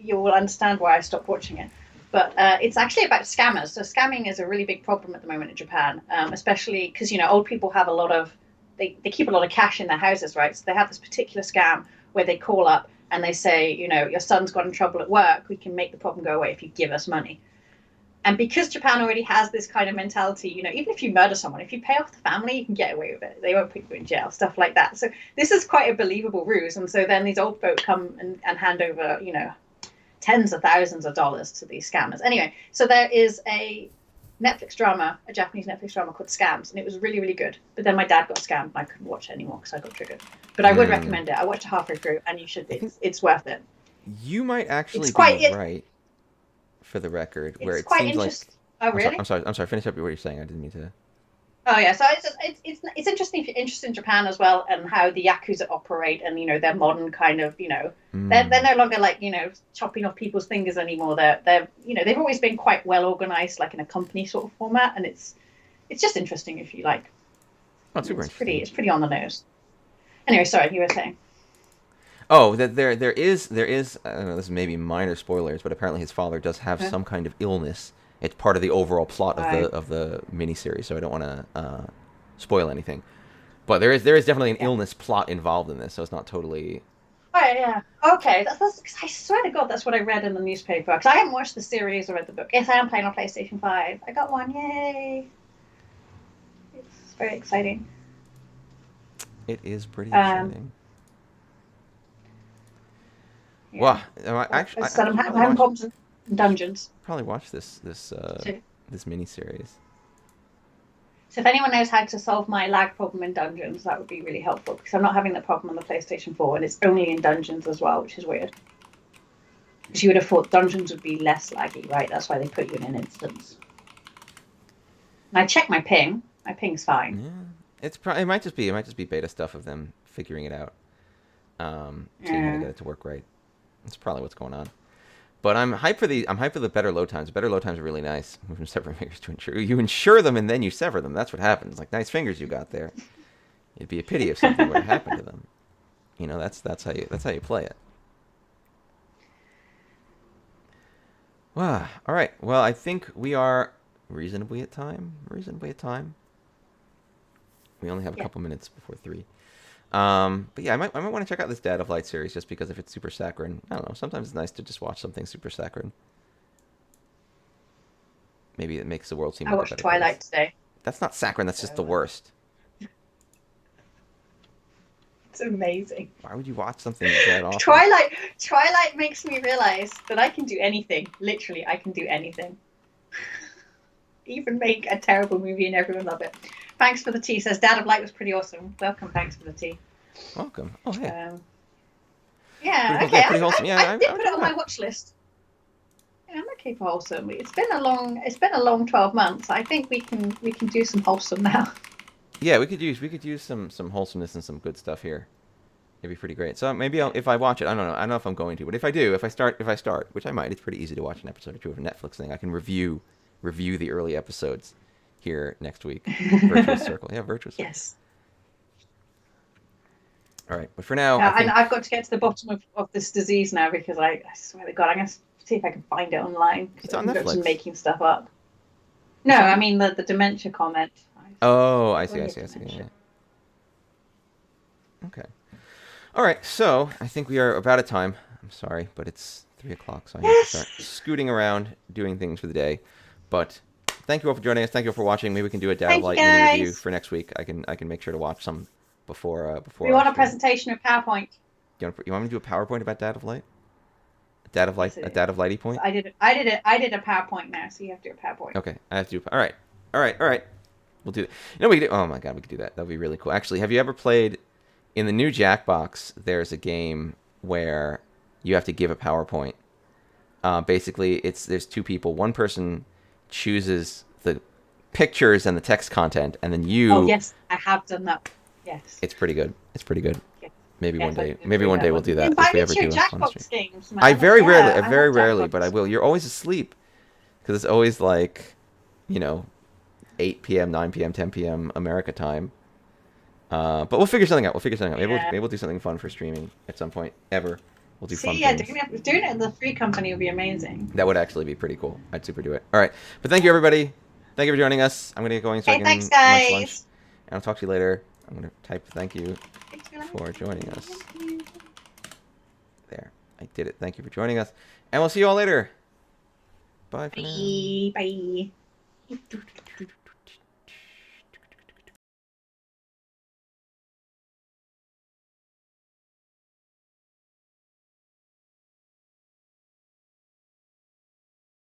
you will understand why I stopped watching it. But it's actually about scammers. So scamming is a really big problem at the moment in Japan, especially because old people have they keep a lot of cash in their houses, right? So they have this particular scam where they call up and they say, your son's got in trouble at work. We can make the problem go away if you give us money. And because Japan already has this kind of mentality, even if you murder someone, if you pay off the family, you can get away with it. They won't put you in jail, stuff like that. So this is quite a believable ruse. And so then these old folk come and hand over, tens of thousands of dollars to these scammers. Anyway, so there is a Japanese Netflix drama called Scams, and it was really, really good. But then my dad got scammed, and I couldn't watch it anymore because I got triggered. But I would recommend it. I watched it halfway through, and you should. It's worth it. You might actually be right. For the record, where it seems like. Oh, really? I'm sorry. Finish up what you're saying. I didn't mean to. Oh yeah, so it's interesting if you're interested in Japan as well and how the yakuza operate and their modern kind of they're no longer chopping off people's fingers anymore. They're they've always been quite well organized in a company sort of format, and it's just interesting if you like. Oh, super interesting. It's pretty on the nose. Anyway, sorry, you were saying. Oh, that there is I don't know, this may be minor spoilers, but apparently his father does have some kind of illness. It's part of the overall plot of the miniseries, so I don't want to spoil anything. But there is definitely an illness plot involved in this, so it's not totally. Right, yeah. Okay, that's I swear to God, that's what I read in the newspaper. Because I haven't watched the series or read the book. Yes, I am playing on PlayStation 5. I got one, yay! It's very exciting. It is pretty Um, exciting. yeah. Wow. Actually, As I I said, I'm should probably having watch problems in dungeons. this this miniseries. So if anyone knows how to solve my lag problem in dungeons, that would be really helpful because I'm not having that problem on the PlayStation 4 and it's only in dungeons as well, which is weird. Because you would have thought dungeons would be less laggy, right? That's why they put you in an instance. And I checked my ping. My ping's fine. Yeah, it might just be beta stuff of them figuring it out, seeing how to Yeah. get it to work right. That's probably what's going on. But I'm hyped for the better load times. Better load times are really nice. Move from several fingers to ensure you insure them and then you sever them. That's what happens. Like nice fingers you got there. It'd be a pity if something were to happen to them. You know, that's how you play it. Wow. All right. Well, I think we are reasonably at time. Reasonably at time. We only have a Yeah. couple minutes before 3. But yeah, I might want to check out this Dad of Light series just because if it's super saccharine, I don't know. Sometimes it's nice to just watch something super saccharine. Maybe it makes the world seem I like a watched better Twilight place. today. That's not saccharine. That's just the worst. It's amazing. Why would you watch something that awful? Twilight makes me realize that I can do anything. Literally, I can do anything. Even make a terrible movie and everyone love it. Thanks for the tea. Says Dad of Light was pretty awesome. Welcome. Thanks for the tea. Welcome. Oh hey. Yeah. Pretty Okay. pretty wholesome. Yeah, I did I would put check it on it my out. watch list. Yeah, I'm okay for wholesome. It's been a long 12 months. I think we can do some wholesome now. Yeah, we could use some wholesomeness and some good stuff here. It'd be pretty great. So maybe Yeah. if I watch it, I don't know if I'm going to, but if I do, if I start, which I might, it's pretty easy to watch an episode or two of a Netflix thing. I can review the early episodes here next week. Virtuous Circle, yeah, Virtuous Circle. Yes. All right, but for now, I And think I've got to get to the bottom of this disease now because I swear to God, I'm going to see if I can find it online because it's I on think I'm just Netflix. making stuff up. No, It's I on. mean the dementia comment. Oh, I see, When I you see, I see. dementia. Yeah. Okay. All right, so I think we are about at time. I'm sorry, but it's 3 o'clock, so I have to start Yes. scooting around doing things for the day. But thank you all for joining us. Thank you all for watching. Maybe we can do a Dad of Thank you Light mini review guys. for next week. I can make sure to watch some before We our want a stream. presentation of PowerPoint. You want me to do a PowerPoint about Dad of Light? Dad of Light, Yes, it a is. Dad of Lighty So point? I did a PowerPoint now, so you have to do a PowerPoint. Okay, I have to do. All right, all right, all right. We'll do it. You know, we could do. Oh my God, we could do that. That would be really cool. Actually, have you ever played in the new Jackbox? There's a game where you have to give a PowerPoint. Basically, there's two people. One person chooses the pictures and the text content, and then Oh you. yes, I have done that. Yes. It's pretty good. It's pretty good. Yes. Maybe one Yes, I day. did Maybe do one day that we'll one. do that if Invite we me ever to your do a on stream. Jackbox games, I man. very rarely, Yeah, I I very love rarely, but I Jackbox. will. You're always asleep because it's always like, you know, 8 p.m., 9 p.m., 10 p.m. America time. But we'll figure something out. We'll figure something out. Yeah. Maybe we'll do something fun for streaming at some point ever. We'll do fun See, yeah, things. doing it in the free company would be amazing. That would actually be pretty cool. I'd super do it. All right, but thank you everybody. Thank you for joining us. I'm gonna get going so I Okay, can thanks, lunch, guys. and I'll talk to you later. I'm gonna type thank you Thanks for joining us. There, I did it. Thank you for joining us, and we'll see you all later. Bye for now. Bye. Bye.